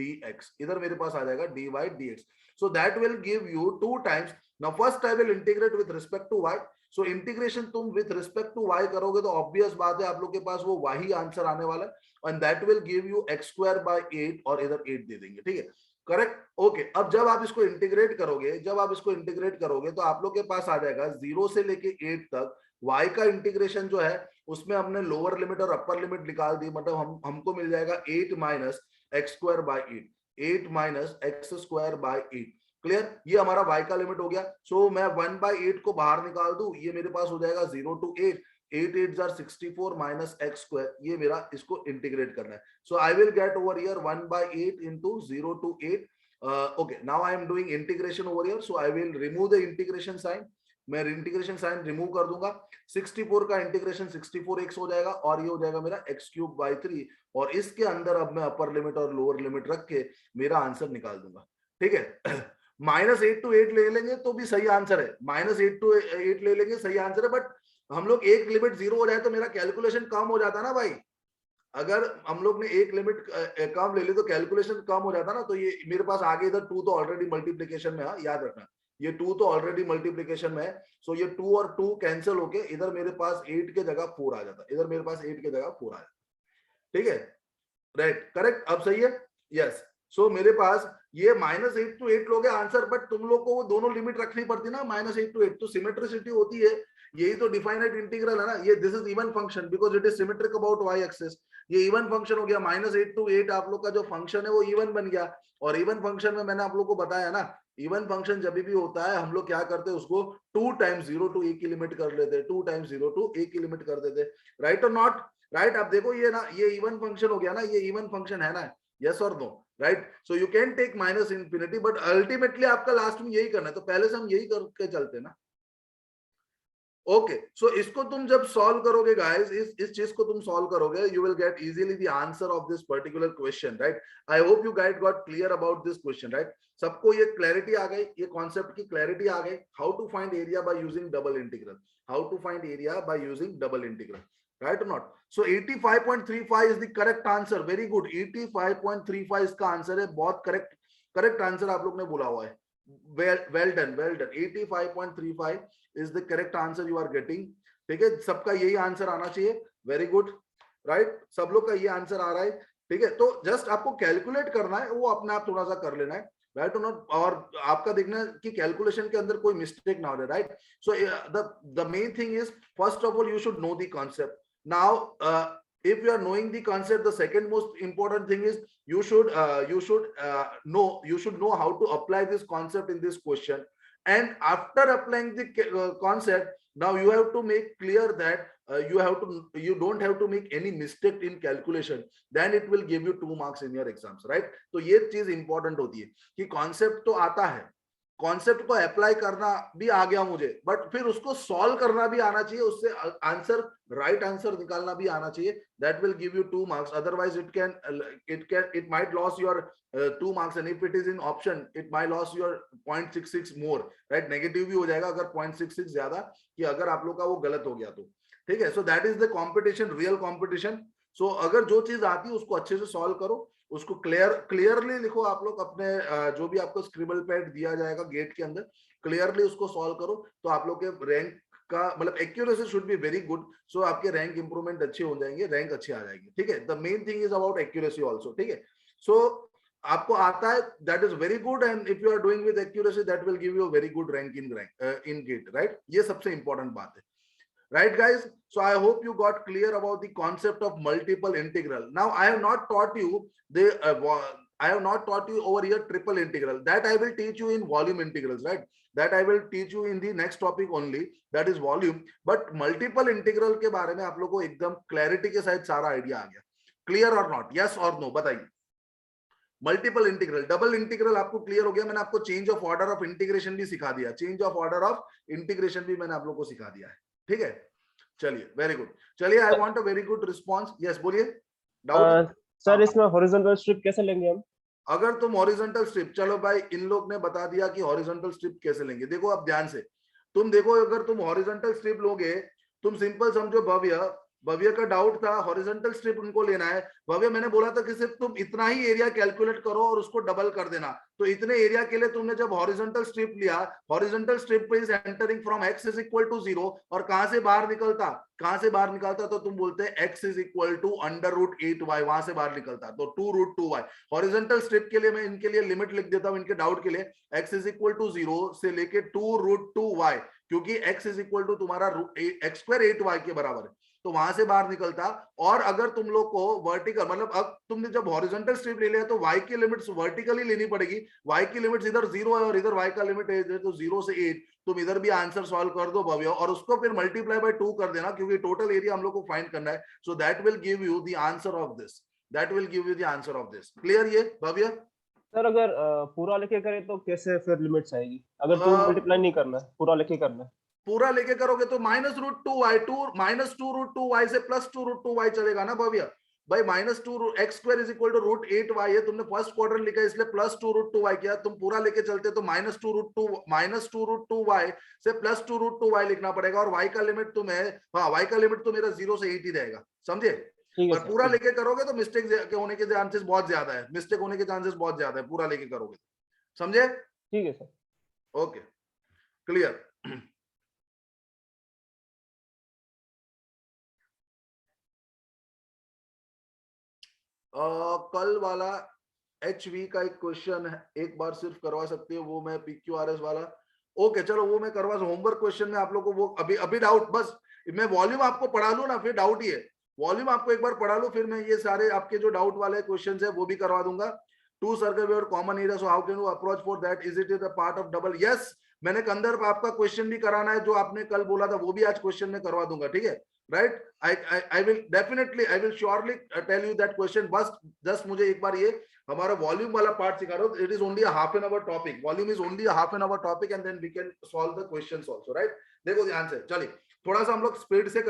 dx, इधर मेरे पास आ जाएगा dy dx। So that will give you 2 times. Now first I will integrate with respect to y। So integration तुम विद रिस्पेक्ट टू y करोगे तो ऑब्वियस बात है आप लोग के पास वो y ही आंसर आने वाला है, and that will give you x square by 8, और इधर 8 दे देंगे, ठीक है, करेक्ट। ओके, अब जब आप इसको इंटीग्रेट करोगे तो आप लोग के पास आ जाएगा 0 से लेके 8 तक y का इंटीग्रेशन जो है उसमें हमने लोअर लिमिट और अपर लिमिट निकाल दी, मतलब हमको मिल जाएगा 8 minus x square by 8, 8 minus x square by 8। Clear, ये हमारा y का लिमिट हो गया। सो मैं 1/8 को बाहर निकाल दूं, ये मेरे पास हो जाएगा 0 to 8, 8 8 are 64 minus x square, ये मेरा इसको इंटीग्रेट करना है। So I will get over here 1/8 into 0 to 8. Okay, now I am doing integration over here, so I will remove the integration sign. मैं इंटीग्रेशन साइन रिमूव कर दूंगा। 64 का integration 64x हो जाएगा, और ये हो जाएगा मेरा x क्यूब बाई 3, और इसके अंदर अब मैं अपर लिमिट और लोअर लिमिट रख के मेरा आंसर निकाल दूंगा, ठीक है। -8 to 8 ले लेंगे तो भी सही आंसर है, -8 to 8 ले लेंगे सही आंसर है, बट हम लोग एक लिमिट 0 हो जाए तो मेरा कैलकुलेशन कम हो जाता ना भाई। अगर हम लोग ने एक लिमिट कम ले ली तो कैलकुलेशन कम हो जाता ना, तो ये मेरे पास आगे इधर 2 तो ऑलरेडी मल्टीप्लीकेशन में है, याद रखना ये 2 तो ऑलरेडी मल्टीप्लीकेशन में है। सो ये 2 और 2 कैंसिल होके इधर मेरे पास 8 के जगह 4 आ जाता, इधर मेरे पास 8 के जगह 4 आ जाता, ठीक है, राइट, करेक्ट, अब सही है, यस। सो मेरे पास ये -8 to 8 लोगे आंसर, बट तुम लोग को वो दोनों लिमिट रखनी पड़ती ना, -8 to 8, तो सिमेट्रिसिटी होती है, यही तो डिफाइनाइट इंटीग्रल है ना, ये this is even function because it is symmetric about y axis, ये इवन फंक्शन हो गया। -8 to 8 आप लोग का जो फंक्शन है वो इवन बन गया, और इवन फंक्शन में मैंने आप लोग को बताया ना, इवन फंक्शन जब भी होता है हम लोग क्या करते हैं उसको 2 टाइम्स 0 to a की लिमिट कर लेते, 2 टाइम्स 0 to a की लिमिट कर देते, राइट और नॉट, राइट। आप देखो ये ना, ये इवन फंक्शन हो गया ना, ये इवन फंक्शन है ना, यस और no, right. So you can take minus infinity, but ultimately आपका लास्ट में यही करना है, तो पहले से हम यही करके चलते ना। ओके, सो इसको तुम जब सॉल्व करोगे गाइस, इस चीज को तुम सॉल्व करोगे, you will gate easily the answer of this particular question, right. I hope you guys got clear about this question, right. सबको ये क्लैरिटी आ गई, ये कॉन्सेप्ट की क्लैरिटी आ गई, how to find area by using double integral, how to find area by using double integral, right or not? So 85.35 is the correct answer, very good, 85.35 इसका answer है, बहुत करेक्ट आंसर आप लोग ने बोला हुआ है, well done, 85.35 is the correct answer you are getting, ठीक है, सबका यही आंसर आना चाहिए, वेरी गुड, राइट, सब लोग का ये आंसर आ रहा है। ठीक है, तो जस्ट आपको कैलकुलेट करना है, वो अपने आप थोड़ा सा कर लेना है, राइट और नॉट, और आपका देखना है कि कैलकुलेशन के अंदर कोई मिस्टेक ना हो रहे, right. So the main thing is, first of all you should know the concept. Now if you are knowing the concept, the second most important thing is you should know how to apply this concept in this question. And after applying the concept, now you have to make clear that you don't have to make any mistake in calculation, then it will give you 2 marks in your exams, right. तो ये चीज important होती है कि concept तो आता है, concept को अप्लाई करना भी आ गया मुझे, बट फिर उसको सॉल्व करना भी आना चाहिए, उससे आंसर, राइट आंसर निकालना भी आना चाहिए. That will give you 2 marks. Otherwise it might lose your 2 marks, and if it is in option it might lose your 0.66 more, right. Negative भी हो जाएगा अगर 0.66 ज्यादा, कि अगर आप लोग का वो गलत हो गया तो, ठीक है. So that is the competition, real competition. So अगर जो चीज आती है उसको अच्छे से सॉल्व करो, उसको क्लियरली लिखो आप लोग अपने जो भी आपको स्क्रिबल पैड दिया जाएगा गेट के अंदर, क्लियरली उसको सॉल्व करो, तो आप लोग के रैंक का मतलब accuracy should be very good. So आपके रैंक इंप्रूवमेंट अच्छे हो जाएंगे, रैंक अच्छे आ जाएंगे, ठीक है. The main thing is about accuracy also, ठीक है. सो आपको आता है, that is very good, and if you are doing with accuracy that will give you very good rank in GATE, right. ये सबसे इंपॉर्टेंट बात है. Right, guys? So I hope you got clear about the concept of multiple integral. Now I have not taught you I have not taught you over here triple integral. That I will teach you in volume integrals, right? That I will teach you in the next topic only, that is volume. But multiple integral के बारे में आप लोगों को एकदम clarity के साथ सारा idea आ गया. Clear or not? Yes or no? बताइए. मल्टीपल इंटीग्रल, डबल इंटीग्रल आपको क्लियर हो गया. मैंने आपको change of order of integration भी सिखा दिया, change of order of integration भी मैंने आप लोगों को सिखा दिया है, ठीक है. चलिए, वेरी गुड. चलिए, I want a very good response. Yes, बोलिए. डाउट सर, इसमें हॉरिजॉन्टल स्ट्रिप कैसे लेंगे हम? अगर तुम हॉरिजॉन्टल स्ट्रिप, चलो भाई इन लोग ने बता दिया कि हॉरिजॉन्टल स्ट्रिप कैसे लेंगे. देखो अब ध्यान से तुम देखो, अगर तुम हॉरिजॉन्टल स्ट्रिप लोगे, तुम सिंपल समझो, भव्य का डाउट था हॉरिजॉन्टल स्ट्रिप उनको लेना है. भव्य, मैंने बोला था कि सिर्फ तुम इतना ही एरिया कैलकुलेट करो और उसको डबल कर देना. तो इतने एरिया के लिए तुमने जब हॉरिजॉन्टल स्ट्रिप लिया, horizontal strip is entering from x is equal to 0, और कहां से बाहर निकलता, तो तुम बोलते हैं x is equal to √8y, वहां से बाहर निकलता तो 2√2y. हॉरिजॉन्टल स्ट्रिप के लिए मैं इनके लिए लिमिट लिख देता हूं, इनके डाउट के लिए, x इज इक्वल टू 0 से लेके 2√2y, क्योंकि x इज इक्वल टू तुम्हारा x² 8y के बराबर है, तो वहां से बाहर निकलता. और अगर तुम लोग को वर्टिकल, मतलब अब तुमने जब हॉरिजॉन्टल स्ट्रिप ले लिया तो y की लिमिट्स वर्टिकली लेनी पड़ेगी. y की लिमिट्स इधर 0 है और इधर y का लिमिट है तो 0 से 8. तुम इधर भी आंसर सॉल्व कर दो भव्य, और उसको फिर मल्टीप्लाई बाय 2 कर देना, क्योंकि टोटल एरिया हम लोग को फाइंड करना है. So that will give you the answer of this, clear ये भव्य? सर, अगर पूरा लेके करें तो कैसे फिर लिमिट्स आएगी? अगर 2 मल्टीप्लाई नहीं करना है, पूरा लेके करना है. पूरा लेके करोगे तो -√2y से +2√2y चलेगा ना भव्य भाई. -2x² is equal to √8y है, तुमने फर्स्ट क्वाड्रेंट लिखा इसलिए +2√2y किया. तुम पूरा लेके चलते तो -2√2y से +2√2y लिखना पड़ेगा, और y का लिमिट तुम्हें, हाँ, y का लिमिट तो मेरा 0 से 8 ही रहेगा, समझे. और पूरा लेके करोगे तो मिस्टेक होने के चांसेस बहुत ज्यादा है, पूरा लेके करोगे, समझे. ठीक है सर. Okay, clear. कल वाला HV का एक क्वेश्चन है, एक बार सिर्फ करवा सकते हो, वो मैं PQRS वाला. ओके, चलो वो मैं करवा, होमवर्क क्वेश्चन में आप लोगों को वो अभी डाउट, बस मैं वॉल्यूम आपको पढ़ा लूं ना, फिर डाउट ही है. वॉल्यूम आपको एक बार पढ़ा लो, फिर मैं ये सारे आपके जो डाउट वाले क्वेश्चन है वो भी करवा दूंगा. To circle your common area, so how can you approach for that, is it a part of double. Yes, मैंने कंदर आपका क्वेश्चन भी कराना है, जो आपने कल बोला था वो भी आज क्वेश्चन में करवा दूंगा, ठीक है. right. I will surely tell you that question. बस just मुझे एक बार ये हमारा वॉल्यूम वाला पार्ट सिखा रहा हूँ. It is only a half an hour topic. Volume is only a half an hour topic, and then we can solve the questions also, right? देखो ध्यान से, चलिए थोड़ा सा हम लोग स्पीड से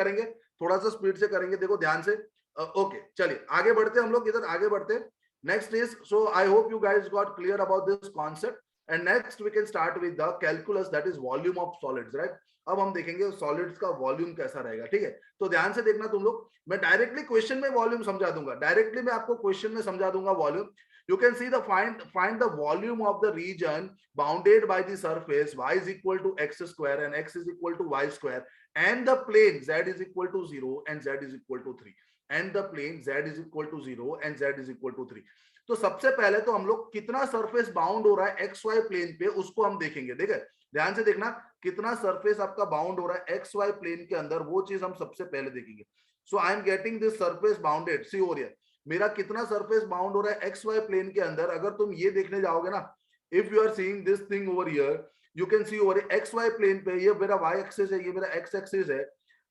करेंगे, देखो ध्यान से. ओके, चलिए आगे बढ़ते, हम लोग इधर आगे बढ़ते. Next is, so I hope you guys got clear about this concept, and next we can start with the calculus, that is volume of solids, right? अब हम देखेंगे सॉलिड्स का वॉल्यूम कैसा रहेगा, ठीक है. तो ध्यान से देखना तुम लोग, मैं डायरेक्टली क्वेश्चन में वॉल्यूम समझा दूंगा, डायरेक्टली मैं आपको क्वेश्चन में समझा दूंगा volume. You can see the find the volume of the region bounded by the surface y is equal to x square and x is equal to y square, and the plane z is equal to 0 and z is equal to 3. and the plane z is equal to 0 and z is equal to 3. तो सबसे पहले तो हम लोग कितना surface bound हो रहा है एक्स वाई प्लेन पे उसको हम देखेंगे. ठीक है, ध्यान से देखना कितना सरफेस आपका बाउंड हो रहा है एक्स वाई प्लेन के अंदर, वो चीज हम सबसे पहले देखेंगे. So I am getting this surface bounded. See over here मेरा कितना सरफेस बाउंड हो रहा है एक्स वाई प्लेन के अंदर. अगर तुम ये देखने जाओगे ना, if you are seeing this thing over here, you can see over x y plane पे ये मेरा वाई एक्सिस है, ये मेरा एक्स एक्सिस है.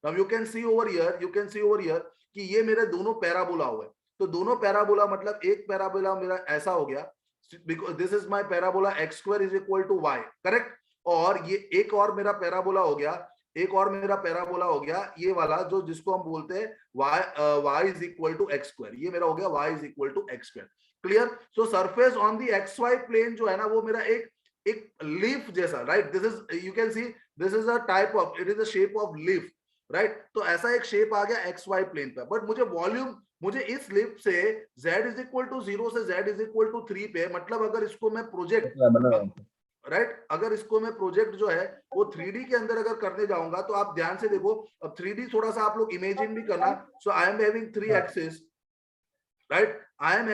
Now you can see over here, you can see over here कि ये मेरे दोनों पैराबोला हुए. तो दोनों पैराबोला मतलब एक पैराबोला मेरा ऐसा हो गया, because this is my parabola x square is equal to y, correct. और ये एक और मेरा पैराबोला हो गया, एक और मेरा पैराबोला हो गया ये वाला जो जिसको हम बोलते हैं y is equal to x square. ये मेरा हो गया y is equal to x square. Clear. So surface on the x y plane जो है ना वो मेरा एक लीफ जैसा, right. This is, you can see this is a type of, it is a shape of leaf, right. तो ऐसा एक शेप आ गया एक्स वाई प्लेन पे. बट मुझे वॉल्यूम, मुझे इस लीफ से z इज इक्वल टू 0 से z इज इक्वल टू 3 पे, मतलब अगर इसको मैं प्रोजेक्ट, राइट, अगर इसको मैं प्रोजेक्ट जो है वो 3D के अंदर अगर करने जाऊंगा तो आप ध्यान से देखो. अब 3D थोड़ा सा आप लोग इमेजिन भी करना. So I am having 3 axis, right. I am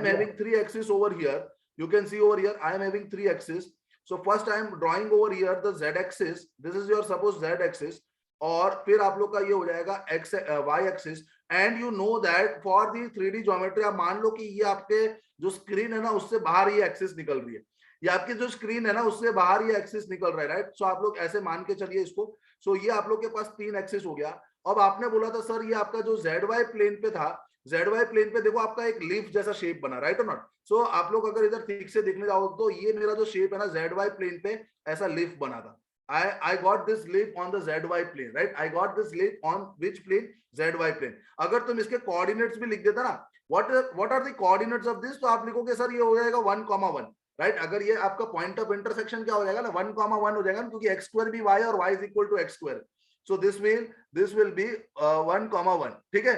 having 3 axis over here. You can see over here I am having 3 axis. So first I am drawing over here the z axis. This is your suppose z axis. और फिर आप लोग का ये हो जाएगा x y axis. And you know that for the 3D geometry आप मान लो कि ये आपके जो स्क्रीन है ना उससे बाहर ये एक्सिस निकल रही है, ये आपकी जो स्क्रीन है ना उससे बाहर ये एक्सिस निकल रहा है, राइट. सो आप लोग ऐसे मान के चलिए इसको. सो ये आप लोग के पास 3 एक्सिस हो गया. अब आपने बोला था सर ये आपका जो ZY प्लेन पे था, ZY प्लेन पे देखो आपका एक लीफ जैसा शेप बना, राइट और नॉट. सो आप लोग अगर इधर ठीक से देखने जाओ तो ये मेरा जो शेप है ना ZY प्लेन पे ऐसा लीफ बना था. I got this leaf on the ZY plane, right? I got this leaf on which plane? ZY plane. अगर तुम इसके कोऑर्डिनेट्स भी लिख देता ना, what are the coordinates of this? तो आप लिखोगे सर ये हो जाएगा 1,1, राइट. अगर ये आपका पॉइंट ऑफ इंटरसेक्शन क्या हो जाएगा ना 1,1 हो जाएगा ना, क्योंकि x स्क्वायर भी y और y is equal to x square. So this will be 1,1. ठीक है,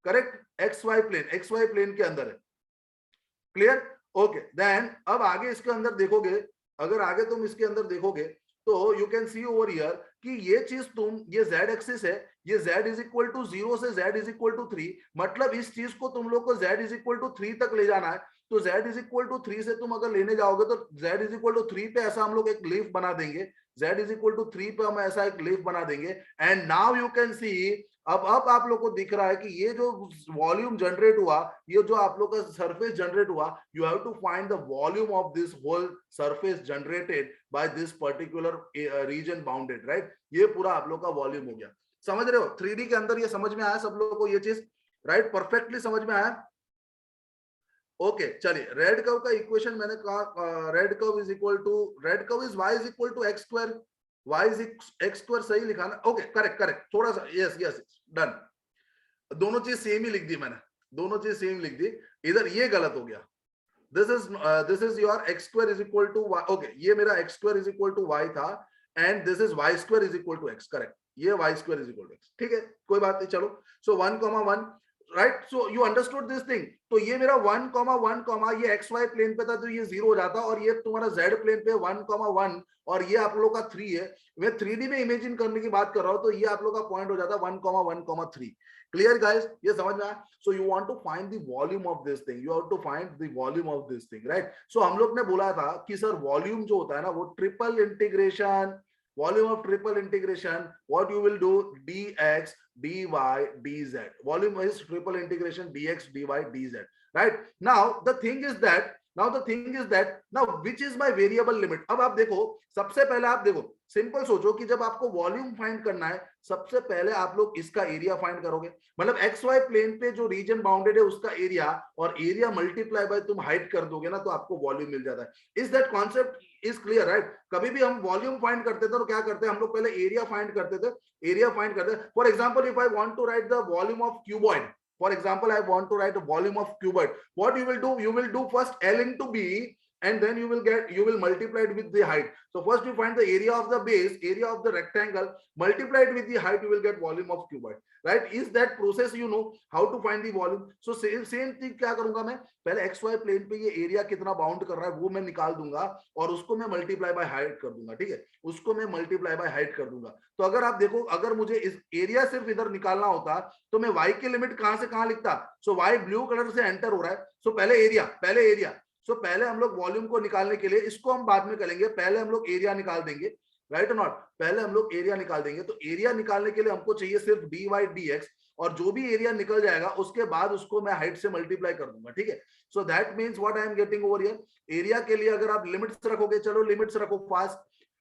करेक्ट. एक्स वाई प्लेन के अंदर है. क्लियर. ओके. देन अब आगे इसके अंदर देखोगे, अगर आगे तुम इसके अंदर देखोगे तो you can see over here कि ये चीज तुम, ये z एक्सिस है, ये z इज इक्वल टू 0 से z इज इक्वल टू 3, मतलब इस चीज को तुम लोग को z इज इक्वल टू 3 तक ले जाना है. तो z इज इक्वल टू 3 से तुम अगर लेने जाओगे तो z इज इक्वल टू 3 पे ऐसा हम लोग एक लीफ बना देंगे. z इज इक्वल टू 3 पे हम ऐसा एक लीफ बना देंगे. एंड नाउ यू कैन सी, अब आप लोग को दिख रहा है कि ये जो वॉल्यूम जनरेट हुआ, ये जो आप लोग का सरफेस जनरेट हुआ, you have to find the volume of this whole surface generated by this particular region bounded, right. ये पूरा आप लोग का वॉल्यूम हो गया. समझ रहे हो 3D के अंदर ये समझ में आया सब लोगों को ये चीज, राइट. परफेक्टली समझ में आया. ओके चलिए, रेड कर्व का इक्वेशन मैंने कहा, red curve is equal to, red curve is y is equal to x square, y is x square. सही लिखा ना. Okay correct. थोड़ा सा यस डन. दोनों चीज सेम ही लिख दी मैंने, दोनों चीज सेम लिख दी. इधर ये गलत हो गया. This is your x square is equal to y. Okay, ये मेरा x square is equal to y था and this is y square is equal to x. Correct, ये y square is equal to x. ठीक है, कोई बात नहीं. चलो, so 1,1, right. So you understood this thing. तो ये मेरा 1,1, ये एक्स वाई प्लेन पे था तो ये 0 हो जाता, और ये तुम्हारा z प्लेन पे 1,1 और ये आप लोग का 3 है. मैं 3D में इमेजिन करने की बात कर रहा हूं, तो ये आप लोग का पॉइंट हो जाता 1,1,3. क्लियर गाइस, ये समझ में आया. So you want to find the volume of this thing, you have to find the volume of this thing, right. So हम लोग ने बोला था कि सर वॉल्यूम जो होता है ना वो triple integration, volume of triple integration, what you will do, dx dy dz. Volume is triple integration dx dy dz, right. Now the thing is that now which is my variable limit. अब आप देखो, सबसे पहले आप देखो, simple सोचो कि जब आपको वॉल्यूम फाइंड करना है, सबसे पहले आप लोग इसका एरिया फाइंड करोगे. मतलब एक्स वाई प्लेन पे जो रीजन बाउंडेड है उसका एरिया, और एरिया मल्टीप्लाई बाय तुम हाइट कर दोगे ना तो आपको वॉल्यूम मिल जाता है. Is that concept is clear, right. कभी भी हम वॉल्यूम फाइंड करते थे तो क्या करते हैं हम लोग, पहले एरिया फाइंड करते थे. For example if I want to write the volume of cuboid, for example I want to write a volume of cuboid, what you will do first L into B, and then you will multiply it with the height. So first you find the area of the base, area of the rectangle, multiply it with the height, you will get volume of cuboid, right? Is that process you know how to find the volume? So same thing क्या करूंगा मैं, पहले xy plane पे ये area कितना bound कर रहा है वो मैं निकाल दूंगा और उसको मैं मल्टीप्लाई बाय हाइट कर दूंगा, ठीक है, उसको मैं मल्टीप्लाई बाय हाइट कर दूंगा। तो अगर आप देखो, अगर मुझे इस एरिया सिर्फ इधर निकालना होता तो मैं y की लिमिट कहां से कहां लिखता? सो y ब्लू कलर से एंटर हो रहा है, सो पहले एरिया सो पहले हम लोग वॉल्यूम को निकालने के लिए, इसको हम बाद में करेंगे, पहले हम लोग एरिया निकाल देंगे, राइट और नॉट? पहले हम लोग एरिया निकाल देंगे। तो एरिया निकालने के लिए हमको चाहिए सिर्फ dy dx, और जो भी एरिया निकल जाएगा उसके बाद उसको मैं हाइट से मल्टीप्लाई कर दूंगा, ठीक है। So that means what I am getting over here, area के लिए अगर आप लिमिट्स रखोगे, चलो लिमिट्स रखो फास्ट,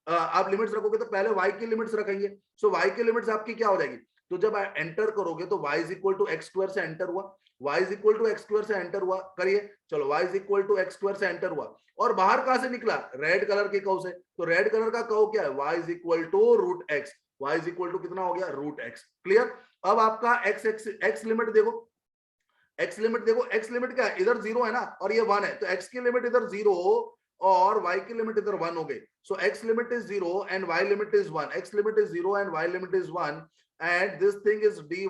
आप लिमिट्स रखोगे तो पहले y की लिमिट्स रखेंगे। सो y की लिमिट्स आपकी क्या हो जाएगी? तो जब आप एंटर करोगे तो y is equal to x square से एंटर हुआ, y is equal to x square से एंटर हुआ, करिए, चलो y is equal to x square से एंटर हुआ, और बाहर कहां से निकला? रेड कलर के कर्व से। तो रेड कलर का कर्व क्या है? y is equal to root x, y is equal to कितना हो गया? Root x. क्लियर? अब आपका x लिमिट देखो, x लिमिट देखो, x लिमिट क्या है? इधर 0 है ना और ये 1 है, तो x की लिमिट इधर 0 और y की लिमिट इधर 1 हो गई। सो x limit is 0 and y limit is 1, x limit is 0 and y limit is 1, and this thing is dy,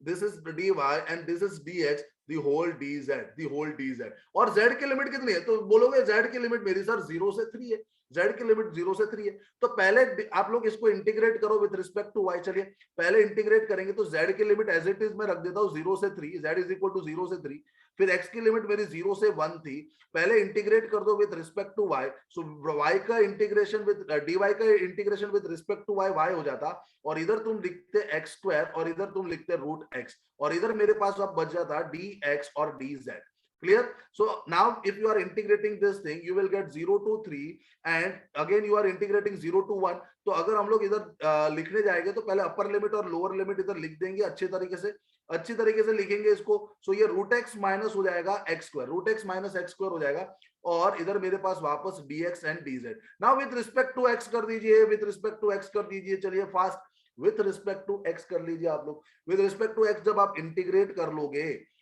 this is dy and this is dx, the whole dz, और z की limit कितनी है? तो बोलोगे z की limit मेरी sir 0 से 3 है, z की लिमिट 0 से 3 है। तो पहले आप लोग इसको इंटीग्रेट करो विद रिस्पेक्ट टू y। चलिए पहले इंटीग्रेट करेंगे, तो z की लिमिट एज इट इज मैं रख देता हूं 0 से 3, z इज इक्वल टू 0 से 3, फिर x की लिमिट मेरी 0 से 1 थी, पहले इंटीग्रेट कर दो with respect to y। So y का इंटीग्रेशन विद dy का integration with respect to y y हो जाता, और इधर तुम लिखते x स्क्वायर और इधर तुम लिखते रूट x, और इधर मेरे पास अब बच जाता dx और dz। Clear? So now if you are integrating this thing, you will get 0 to 3 and again you are integrating 0 to 1। तो अगर हम लोग इधर लिखने जाएंगे तो पहले अपर लिमिट और लोअर लिमिट इधर लिख देंगे अच्छी तरीके से लिखेंगे इसको। सो ये रूट एक्स माइनस हो जाएगा x square, root x minus x square हो जाएगा, और इधर मेरे पास वापस dx and dz। Now with respect to x कर दीजिए, विद रिस्पेक्ट टू x कर दीजिए, चलिए fast, with respect to x कर लीजिए आप लोग। विद रिस्पेक्ट टू x जब आप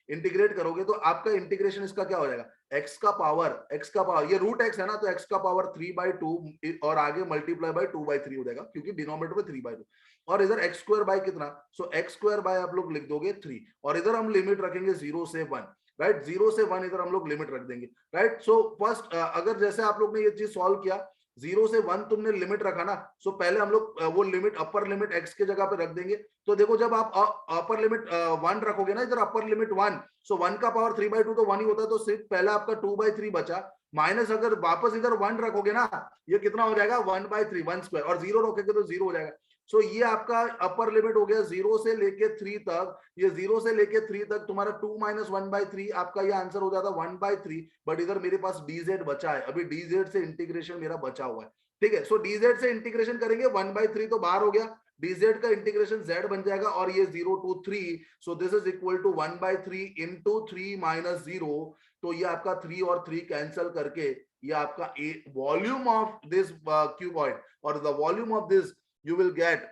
इंटीग्रेट करोगे तो आपका इंटीग्रेशन इसका क्या हो जाएगा? x का पावर, ये रूट x है ना, तो x का पावर 3/2 और आगे मल्टीप्लाई बाय 2/3 हो जाएगा, क्योंकि डिनोमिनेटर में 3/2, और इधर x स्क्वायर बाय कितना? सो x स्क्वायर बाय आप लोग लिख दोगे 3, और इधर हम लिमिट रखेंगे 0 से 1, राइट? 0 से 1 इधर हम लोग लिमिट रख देंगे, राइट? सो फर्स्ट अगर जैसे आप लोग ने ये चीज सॉल्व किया, 0 से 1 तुमने लिमिट रखा ना, सो पहले हम लोग वो लिमिट, अपर लिमिट x के जगह पे रख देंगे। तो देखो जब आप अपर लिमिट 1 रखोगे ना, इधर अपर लिमिट 1, सो 1 का पावर 3/2 तो 1 ही होता है, तो सिर्फ पहला आपका 2/3 बचा, माइनस अगर वापस इधर 1 रखोगे ना, ये कितना हो जाएगा? 1/3, 1 स्क्वायर, और 0 रखोगे तो 0 हो जाएगा। सो ये आपका अपर लिमिट हो गया 0 से लेके 3 तक, ये 0 से लेके 3 तक तुम्हारा 2 - 1/3, आपका ये आंसर हो जाता 1/3, बट इधर मेरे पास dz बचा है, अभी dz से इंटीग्रेशन मेरा बचा हुआ है, ठीक है? सो dz से इंटीग्रेशन करेंगे, 1/3 तो बाहर हो गया, dz का इंटीग्रेशन z बन जाएगा, और ये 0 to 3, so this is equal to 1/3 into 3 - 0, तो ये आपका 3 और 3 कैंसल करके ये आपका वॉल्यूम ऑफ दिस क्यूबॉइड, और the volume of this you will get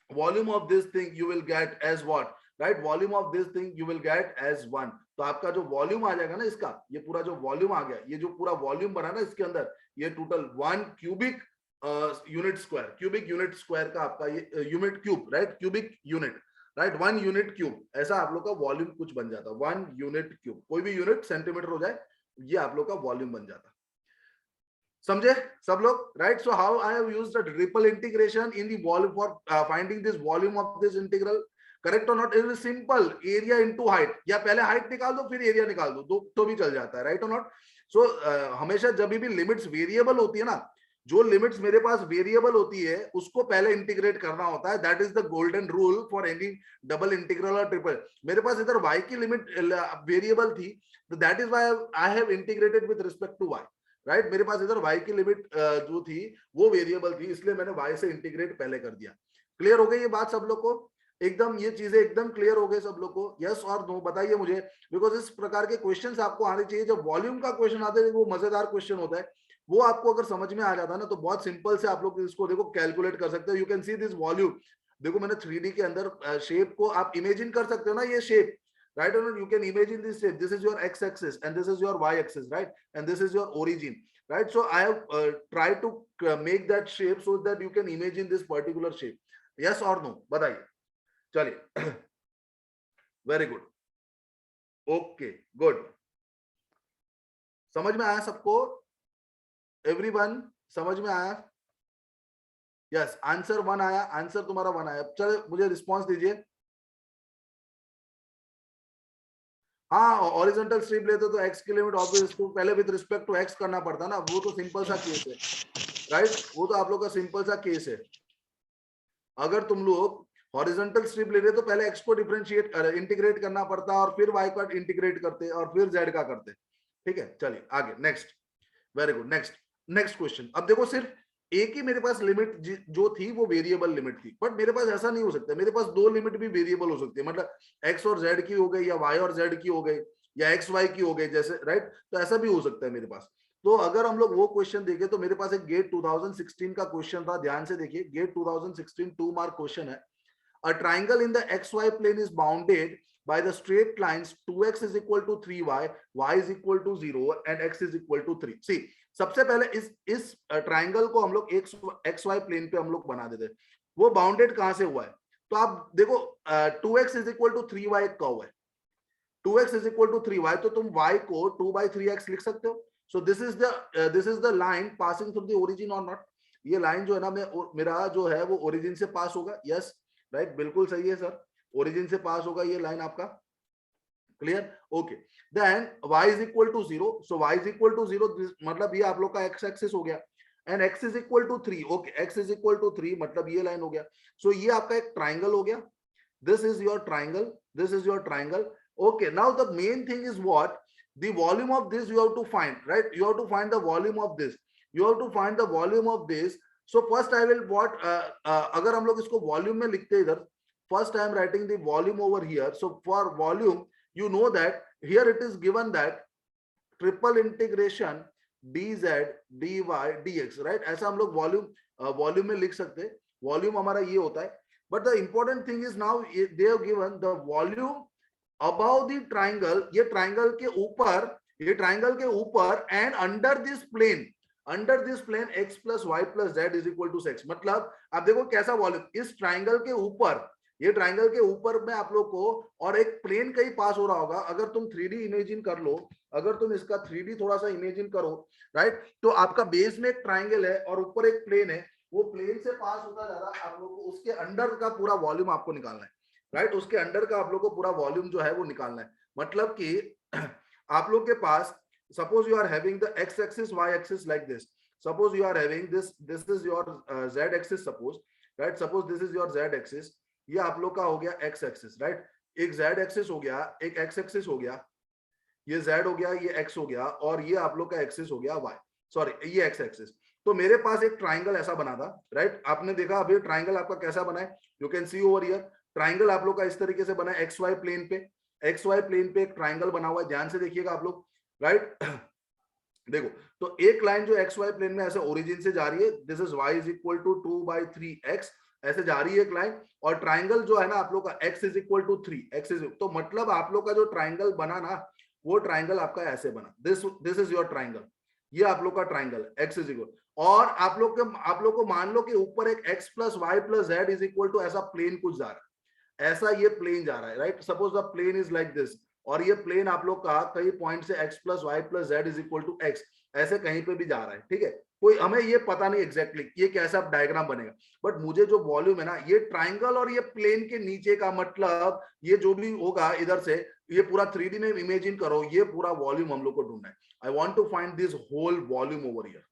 volume of this thing you will get as what, right? Volume of this thing you will get as 1। तो आपका जो वॉल्यूम आ जाएगा ना इसका, ये पूरा जो वॉल्यूम आ गया, ये जो पूरा वॉल्यूम बना ना इसके अंदर, ये टोटल 1 क्यूबिक यूनिट स्क्वायर का आपका ये unit cube, right? Cubic unit, right? 1 unit cube, ऐसा आप लोग का वॉल्यूम कुछ बन जाता, 1 यूनिट क्यूब, कोई भी यूनिट सेंटीमीटर हो जाए, ये आप लोग का वॉल्यूम बन जाता। समझे सब लोग, right? So how I have used the triple integration in the volume for finding this volume of this integral, correct और not? It is simple, area into height, या पहले हाइट निकाल दो फिर एरिया निकाल दो, तो भी चल जाता है, राइट और नॉट? सो हमेशा जब भी लिमिट्स वेरिएबल होती है ना, जो लिमिट्स मेरे पास वेरिएबल होती है उसको पहले इंटीग्रेट करना होता है, that is the golden rule for any double integral और ट्रिपल। मेरे पास इधर y की लिमिट वेरिएबल थी, that is why I have integrated with respect to y, right? मेरे पास इधर y की लिमिट जो थी वो वेरिएबल थी, इसलिए मैंने y से इंटीग्रेट पहले कर दिया। क्लियर हो गई ये बात सब लोग को? एकदम ये चीजें एकदम क्लियर हो गए सब लोग को? यस और नो बताइए मुझे, बिकॉज इस प्रकार के क्वेश्चंस आपको आने चाहिए। जब वॉल्यूम का क्वेश्चन आता है वो मजेदार क्वेश्चन होता है, वो आपको अगर समझ में आ जाता है ना, तो बहुत सिंपल से आप लोग इसको देखो कैलकुलेट कर सकते हो। You can see this volume, देखो मैंने 3D के अंदर शेप को आप इमेजिन कर सकते हो ना, ये shape right or not? You can imagine this shape. This is your x axis and this is your y axis, right? And this is your origin, right? So I have tried to make that shape so that you can imagine this particular shape. Yes or no? बताइए. चलिए. Very good. Okay, good. समझ में आया सबको? Everyone समझ में आया? Yes, answer 1 आया. आंसर तुम्हारा 1 आया. चलो मुझे रिस्पांस दीजिए. हाँ, हॉरिजॉन्टल स्ट्रिप लेते तो x की लिमिट ऑब्वियस तो पहले विद रिस्पेक्ट टू x करना पड़ता ना. वो तो सिंपल सा केस है, राइट? वो तो आप लोग का सिंपल सा केस है. अगर तुम लोग हॉरिजॉन्टल स्ट्रिप ले रहे तो पहले x को डिफरेंशिएट इंटीग्रेट करना पड़ता और फिर y को इंटीग्रेट करते और फिर z का करते. ठीक है, चलिए आगे. Next. Very good. Next question. अब देखो, सिर्फ एक ही मेरे पास लिमिट जो थी वो वेरिएबल लिमिट थी, बट मेरे पास ऐसा नहीं हो सकता. मेरे पास दो लिमिट भी वेरिएबल हो सकती है. मतलब x और z की हो गई या y और z की हो गई या x y की हो गई, जैसे, राइट? तो ऐसा भी हो सकता है मेरे पास. तो अगर हम लोग वो क्वेश्चन देखें तो मेरे पास एक गेट 2016 का क्वेश्चन था. ध्यान से देखिए, गेट 2016 2 मार्क क्वेश्चन है. A triangle in the xy plane is bounded by the straight lines 2x is equal to 3y, y is equal to 0 and x is equal to 3. See, सबसे पहले इस triangle को हम लोग x y plane पे हम लोग बना देते. वो बाउंडेड कहां से हुआ है? तो आप देखो, 2x is equal to 3y का हुआ है. 2x is equal to 3y, तो तुम y को 2/3x लिख सकते हो. सो this is the line passing through the origin और नॉट? ये लाइन जो है ना, मेरा जो है वो ओरिजिन से पास होगा. यस, राइट, बिल्कुल सही है सर. ओरिजिन से पास होगा ये लाइन आपका. Clear? Okay. Then y is equal to 0. so y is equal to 0, मतलब ये आप लोग का x एक्सिस हो गया. And x is equal to 3. Okay, x is equal to 3 मतलब ये लाइन हो गया. सो ये आपका एक ट्राइंगल हो गया. This is your triangle. This is your triangle. Okay, now the main thing is what? the volume of this you have to find, right? You have to find the volume of this. You have to find the volume of this. So first I will what अगर हम लोग इसको volume में लिखते हैं इधर, first I am writing the volume over here. So for volume, you know that here it is given that triple integration dz dy dx, right? ऐसा हम लोग वॉल्यूम में लिख सकते हैं. वॉल्यूम हमारा ये होता है. But the important thing is now they have given the volume above the triangle. ये ट्राइंगल के ऊपर and under this plane x plus y plus z is equal to x. मतलब आप देखो कैसा वॉल्यूम. इस ट्राइंगल के ऊपर, ये ट्राइंगल के ऊपर में आप लोग को और एक प्लेन कहीं पास हो रहा होगा. अगर तुम 3D इमेजिन कर लो, अगर तुम इसका 3D थोड़ा सा इमेजिन करो, राइट? तो आपका बेस में एक ट्राइंगल है और ऊपर एक प्लेन है. वो प्लेन से पास होता जा रहा है. आप लोग को उसके अंडर का पूरा वॉल्यूम आपको निकालना है, राइट? उसके अंडर का आप लोग को पूरा वॉल्यूम जो है वो निकालना है. मतलब कि आप लोग के पास, suppose you are having the x axis y axis like this. Suppose you are having this is your z axis, suppose, right? Suppose this is your z axis. ये आप लोग का हो गया x एक्सिस, राइट? एक z axis हो गया, एक x एक्सिस हो गया, ये z हो गया, ये x हो गया, और ये आप लोग का एक्सिस हो गया y, सॉरी ये x एक्सिस. तो मेरे पास एक ट्राइंगल ऐसा बना था, राइट? आपने देखा अभी ट्राइंगल आपका कैसा बना है. You can see over here. Triangle आप लोग का इस तरीके से बना है. एक्स वाई प्लेन पे एक ट्राइंगल बना हुआ है. ध्यान से देखिएगा आप लोग, राइट? देखो, तो एक लाइन जो एक्स वाई प्लेन में ऐसे ओरिजिन से जा रही है, this is y is equal to 2/3x, ऐसे जा रही है एक लाइन. और ट्राइंगल जो है ना आप लोग का x इज इक्वल टू 3. तो मतलब आप लोग का जो ट्राइंगल बना ना, वो ट्राइंगल आपका ऐसे बना. This is your triangle. ये आप लोग का ट्राइंगल है, x इज इक्वल. और आप लोग को मान लो कि ऊपर एक x plus y plus z is equal to ऐसा प्लेन कुछ जा रहा है. ऐसा ये प्लेन जा रहा है, right? Suppose the plane is like this, और ये प्लेन आप लोग का कई पॉइंट से x plus y plus z is equal to x ऐसे कहीं पे भी जा रहा है. ठीक है, कोई हमें ये पता नहीं एग्जैक्टली ये कैसा डायग्राम बनेगा, बट मुझे जो वॉल्यूम है ना, ये ट्राइंगल और ये प्लेन के नीचे का, मतलब ये जो भी होगा इधर से, ये पूरा 3D में इमेजिन करो, ये पूरा वॉल्यूम हम लोग को ढूंढना है. I want to find this whole volume over here.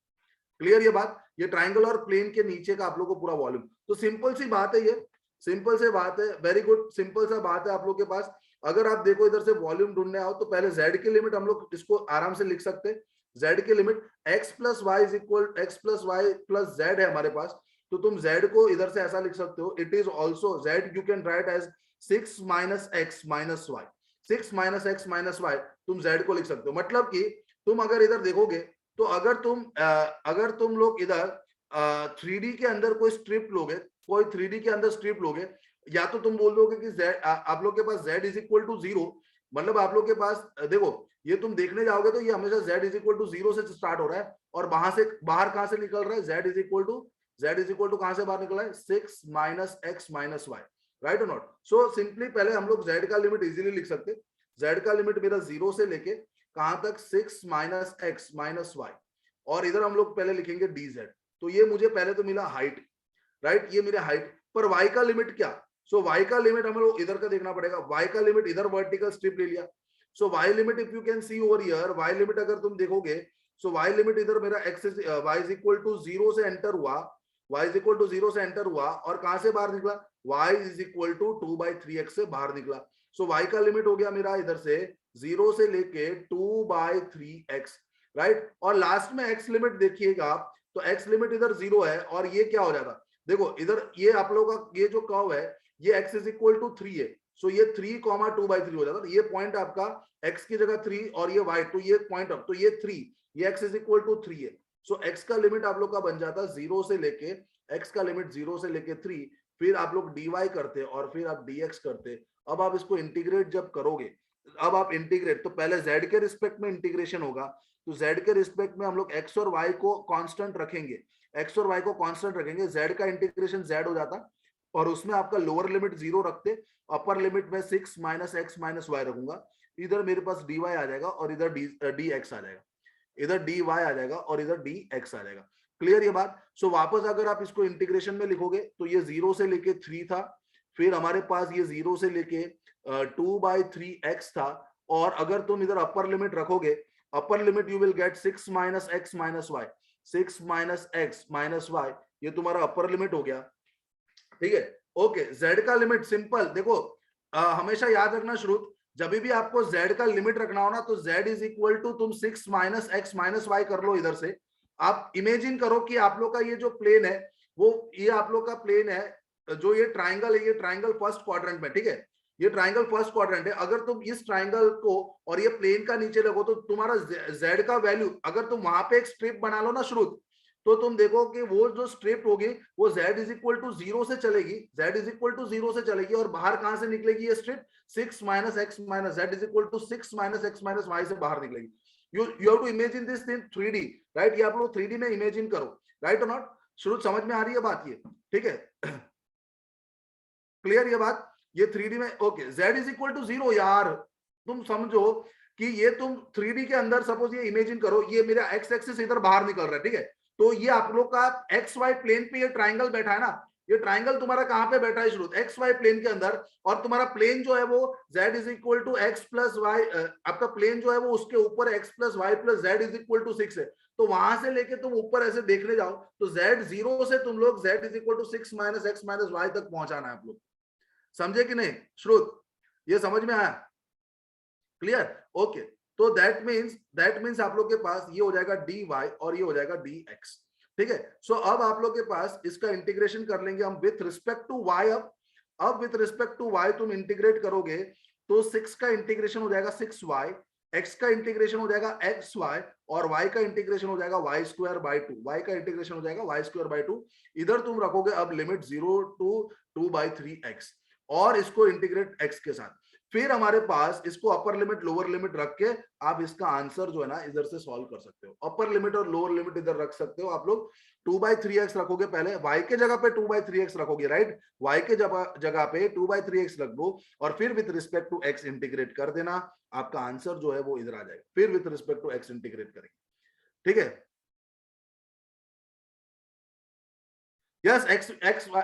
Clear ये बात? ये ट्राइंगल और प्लेन के नीचे का आप लोग को पूरा वॉल्यूम. तो सिंपल सी बात है, ये सिंपल से बात है. वेरी गुड, सिंपल सा बात है आप लोग के पास. अगर आप देखो इधर से वॉल्यूम ढूंढने आओ तो पहले z की लिमिट हम लोग इसको आराम से लिख सकते हैं. z की limit x plus y is equal x plus y plus z है हमारे पास. तो तुम z को इधर से ऐसा लिख सकते हो. It is also z you can write as 6 minus x minus y. 6 minus x minus y तुम z को लिख सकते हो. मतलब कि तुम अगर इधर देखोगे तो अगर तुम लोग इधर 3D के अंदर कोई स्ट्रिप लोगे, कोई 3D के अंदर स्ट्रिप लोगे, या तो तुम बोल दोगे कि z आप लोग के पास z इज इक्वल टू 0, मतलब आप लोग के पास देखो ये तुम देखने जाओगे तो ये हमेशा z इज इक्वल टू 0 से स्टार्ट हो रहा है और बाहर कहां से निकल रहा है, z इज इक्वल टू कहां से बाहर निकल रहा है 6 minus x minus y, right और नॉट। सो सिंपली पहले हम लोग z का लिमिट इजीली लिख सकते, z का लिमिट मेरा 0 से लेके कहां तक 6 माइनस एक्स माइनस वाई, और इधर हम लोग पहले लिखेंगे dz। तो ये मुझे पहले तो मिला हाइट, राइट, ये मेरा हाइट, पर y का लिमिट क्या, सो y का लिमिट हमें लोग इधर का देखना पड़ेगा, y का लिमिट इधर वर्टिकल स्ट्रिप ले लिया, सो y limit if you can see over here, y limit अगर तुम देखोगे सो y लिमिट इधर मेरा x y is equal to 0 से एंटर हुआ, y इज इक्वल टू 0 से एंटर हुआ और कहां से बाहर निकला, y is equal to 2/3x से बाहर निकला। सो y का लिमिट हो गया मेरा इधर से 0 से लेके 2/3x, राइट, और लास्ट में x लिमिट देखिएगा आप, तो x लिमिट इधर 0 है और ये क्या हो जाता, देखो इधर ये आप लोगों का ये जो कर्व है ये x इज इक्वल टू 3 है, सो ये 3,2/3 हो जाता, ये पॉइंट आपका x की जगह 3 और ये y, तो ये पॉइंट अप, तो ये 3, ये x इज इक्वल टू 3 है, सो x का लिमिट आप लोग का बन जाता 0 से लेके, x का लिमिट 0 से लेके 3, फिर आप लोग dy करते और फिर आप dx करते। अब आप इसको इंटीग्रेट जब करोगे, अब आप इंटीग्रेट तो पहले z के रिस्पेक्ट में इंटीग्रेशन होगा, तो z के रिस्पेक्ट में हम लोग x और y को कांस्टेंट रखेंगे, x और y को कांस्टेंट रखेंगे, z का इंटीग्रेशन z हो जाता और उसमें आपका लोअर लिमिट 0 रखते, अपर लिमिट में 6 माइनस एक्स माइनस वाई रखूंगा, इधर मेरे पास dy आ जाएगा और इधर dx आ जाएगा, इधर dy आ जाएगा और इधर dx आ जाएगा। क्लियर ये बात। सो वापस अगर आप इसको इंटीग्रेशन में लिखोगे तो ये 0 से लेके 3 था, फिर हमारे पास ये 0 से लेके 2/3x था, और अगर तुम इधर अपर लिमिट रखोगे, upper limit you will get 6 minus x minus y, 6 minus x minus y, ये तुम्हारा अपर लिमिट हो गया, ठीक है। ओके, z का लिमिट सिंपल देखो, हमेशा याद रखना श्रुत, जब भी आपको z का लिमिट रखना हो ना तो z इज इक्वल टू तुम 6 माइनस एक्स माइनस वाई कर लो, इधर से आप इमेजिन करो कि आप लोग का ये जो प्लेन है वो ये आप लोग का प्लेन है, जो ये ट्राइंगल है, ये ट्राइंगल फर्स्ट क्वाड्रेंट में, ठीक है, ये ट्राइंगल फर्स्ट क्वाड्रेंट है, अगर तुम इस ट्राइंगल को और ये प्लेन का नीचे लगो तो तुम्हारा z का वैल्यू, अगर तुम वहां पे एक स्ट्रिप बना लो ना श्रुत, तो तुम देखो कि वो जो स्ट्रिप होगी वो z इज इक्वल टू 0 से चलेगी, z इज इक्वल टू 0 से चलेगी और बाहर कहां से निकलेगी ये strip, 6 minus x minus z is equal to 6 minus x minus y से बाहर निकलेगी। you have to imagine this in 3D, right, ये आप लोग 3D में इमेजिन करो, राइट और नॉट, शुरू समझ में आ रही है बात ये, ठीक है, क्लियर ये बात, ये 3D में, okay, z is equal to 0, यार तुम समझो कि ये तुम 3D के अंदर सपोज ये इमेजिन करो, ये मेरा x एक्सिस इधर बाहर निकल रहा है, ठीक है, तो ये आप लोग का एक्स वाई प्लेन पे ये ट्राइंगल बैठा है ना, ये ट्राइंगल तुम्हारा कहां पे बैठा है शुरू, एक्स वाई प्लेन के अंदर, और तुम्हारा प्लेन जो है वो z is equal to x plus y, आपका प्लेन जो है वो उसके ऊपर x plus y plus z is equal to 6 है, तो वहां से लेके तुम ऊपर ऐसे देखने जाओ तो z 0 से तुम लोग z is equal to 6 minus x minus y तक पहुंचाना है आप लोग, समझे कि नहीं श्रुत, ये समझ में आया, क्लियर, ओके, तो दैट मीन्स आप लोग के पास ये हो जाएगा dy और ये हो जाएगा dx, ठीक है। सो अब आप लोग के पास इसका इंटीग्रेशन कर लेंगे हम विथ रिस्पेक्ट टू y, अब विथ रिस्पेक्ट टू y तुम इंटीग्रेट करोगे तो 6 का इंटीग्रेशन हो जाएगा 6y, x का इंटीग्रेशन हो जाएगा xy और y का इंटीग्रेशन हो जाएगा y स्क्वायर बाय 2, y का इंटीग्रेशन हो जाएगा y स्क्वायर बाय 2, इधर तुम रखोगे अब लिमिट 0 टू 2/3x और इसको इंटीग्रेट x के साथ, फिर हमारे पास इसको अपर लिमिट लोअर लिमिट रख के आप इसका आंसर जो है ना इधर से सॉल्व कर सकते हो, अपर लिमिट और लोअर लिमिट इधर रख सकते हो आप लोग, 2/3x रखोगे पहले, y के जगह पे 2/3x रखोगे, राइट, y के जगह पे 2/3x रख दो और फिर with respect to x integrate कर देना, आपका आंसर जो है वो इधर आ जाएगा, फिर with respect to x integrate करेंगे, ठीक है। यस,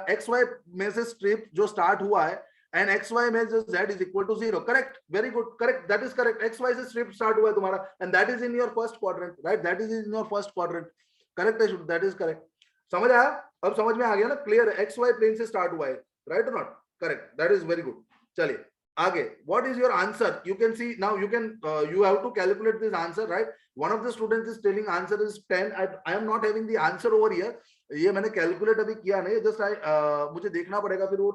एक्स वाई में से स्ट्रिप जो स्टार्ट हुआ है एंड एक्स वाई में जो z is equal to 0, correct, very good, correct, that is correct, x y से स्ट्रिप स्टार्ट हुआ है तुम्हारा and that is in your first quadrant, right, that is in your first quadrant, correct है, that is correct, समझ आया, अब समझ में आ गया ना, क्लियर है, एक्स वाई प्लेन से स्टार्ट हुआ है, राइट और not, correct, that is very good. चलिए आगे, what is your answer, you can see now, you can you have to calculate this answer, right, one of the students is telling answer is 10, I am not having the answer over here, ये मैंने calculate अभी किया नहीं, just मुझे देखना पड़ेगा फिर वो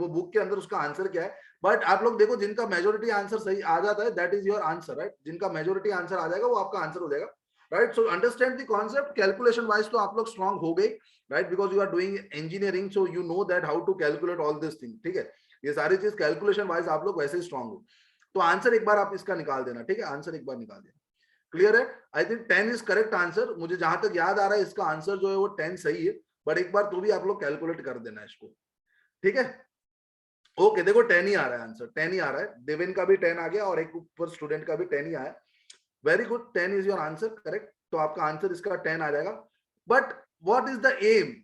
बुक के अंदर उसका आंसर क्या है, बट आप लोग देखो जिनका मेजोरिटी आंसर सही आ जाता है that is your answer, right, जिनका मेजोरिटी आंसर आ जाएगा वो आपका आंसर हो जाएगा, right. So understand the concept, calculation wise तो आप लोग स्ट्रांग हो गए, right, because you are doing engineering, so you know that how to calculate all this thing, ठीक है, ये सारी चीज कैलकुलेशन वाइज आप लोग वैसे ही स्ट्रांग हो। तो आंसर एक बार आप इसका निकाल देना, ठीक है, आंसर एक बार निकाल देना। क्लियर है? I think 10 is correct answer, मुझे जहां तक याद आ रहा है इसका आंसर जो है वो 10 सही है, बट एक बार तो भी आप लोग कैलकुलेट कर देना इसको, ठीक है। ओके, देखो 10 ही आ रहा है आंसर, 10 ही आ रहा है, देवेन का भी 10 आ गया और एक ऊपर स्टूडेंट का भी 10 ही आया। Very good, 10 is your answer, correct. तो आपका आंसर इसका 10 आ जाएगा। But what is the aim?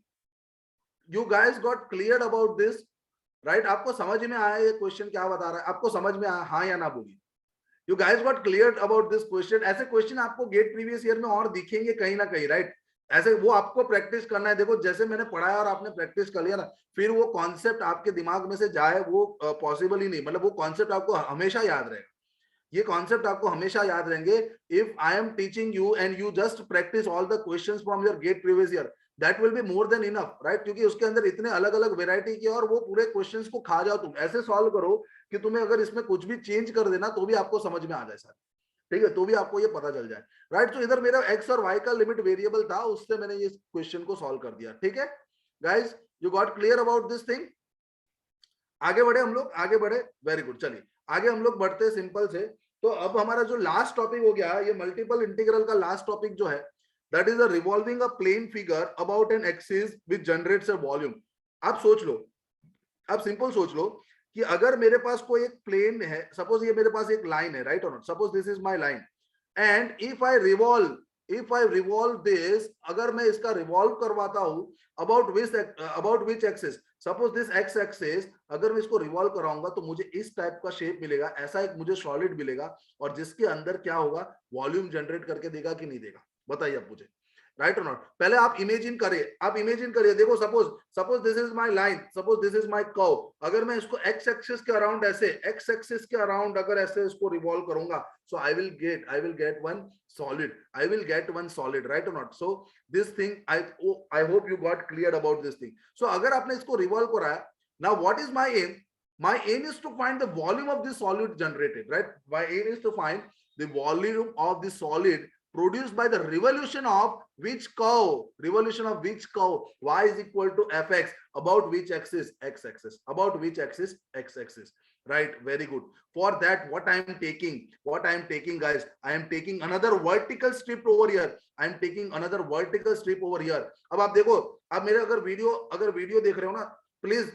You guys got clear about this, right? आपको समझ में आया ये क्वेश्चन क्या बता रहा है? आपको समझ में आया, हाँ या ना बोलिए। You guys got clear about this question? ऐसे क्वेश्चन आपको गेट प्रीवियस ईयर में और दिखेंगे कहीं ना कहीं, राइट? ऐसे वो आपको प्रैक्टिस करना है। देखो जैसे मैंने पढ़ाया और आपने प्रैक्टिस कर लिया ना, फिर वो कॉन्सेप्ट आपके दिमाग में से जाए वो पॉसिबल ही नहीं, मतलब वो कॉन्सेप्ट आपको हमेशा याद रहेगा। ये कॉन्सेप्ट आपको हमेशा याद रहेंगे। If I am teaching you and you just practice all the questions from your GATE previous year, that will be more than enough, right? क्योंकि उसके अंदर इतने अलग अलग वेरायटी के और वो पूरे क्वेश्चंस को खा जाओ तुम, ऐसे सॉल्व करो कि तुम्हें अगर इसमें कुछ भी चेंज कर देना तो भी आपको समझ में आ जाए सर, ठीक है, तो भी आपको ये पता चल जाए, राइट? तो इधर मेरा एक्स और वाई का लिमिट वेरिएबल था, उससे मैंने ये क्वेश्चन को सॉल्व कर दिया, ठीक है guys? You got clear about this thing? आगे बढ़े हम लोग, आगे बढ़े, वेरी गुड। चलिए आगे हम लोग बढ़ते हैं सिंपल से। तो अब हमारा जो लास्ट टॉपिक हो गया, ये मल्टीपल इंटीग्रल का लास्ट टॉपिक जो है, that is a revolving a plane figure about an axis which generates a volume. आप सोच लो, आप सिंपल सोच लो कि अगर मेरे पास कोई एक प्लेन है, सपोज ये मेरे पास एक लाइन है, राइट और not? Suppose this is my line and if I revolve this, अगर मैं इसका रिवॉल्व करवाता हूं about which axis, suppose this x axis, अगर मैं इसको रिवॉल्व कराऊंगा तो मुझे इस टाइप का शेप मिलेगा, ऐसा एक मुझे सॉलिड मिलेगा, और जिसके अंदर क्या होगा, वॉल्यूम जनरेट करके देगा कि नहीं देगा? बताइए आप मुझे, राइट और नॉट? पहले आप इमेजिन करिए, आप इमेजिन करिए, देखो suppose this is my line, suppose this is my curve, अगर मैं इसको एक्स एक्सिस के अराउंड ऐसे, एक्स एक्सिस के अराउंड अगर ऐसे इसको रिवॉल्व करूंगा, so I will get one solid, I will get one solid, right or not? So this thing I hope you got cleared about this thing. So अगर आपने इसको revolve कराया, now what is my aim? My aim is to find the volume of this solid generated, right? My aim is to find the volume of the solid produced by the revolution of which curve y is equal to fx, about which axis, x axis, about which axis, x axis, right? Very good. For that what I am taking guys, I am taking another vertical strip over here, I am taking another vertical strip over here. अब आप देखो, आप मेरे अगर video देख रहे हो ना, please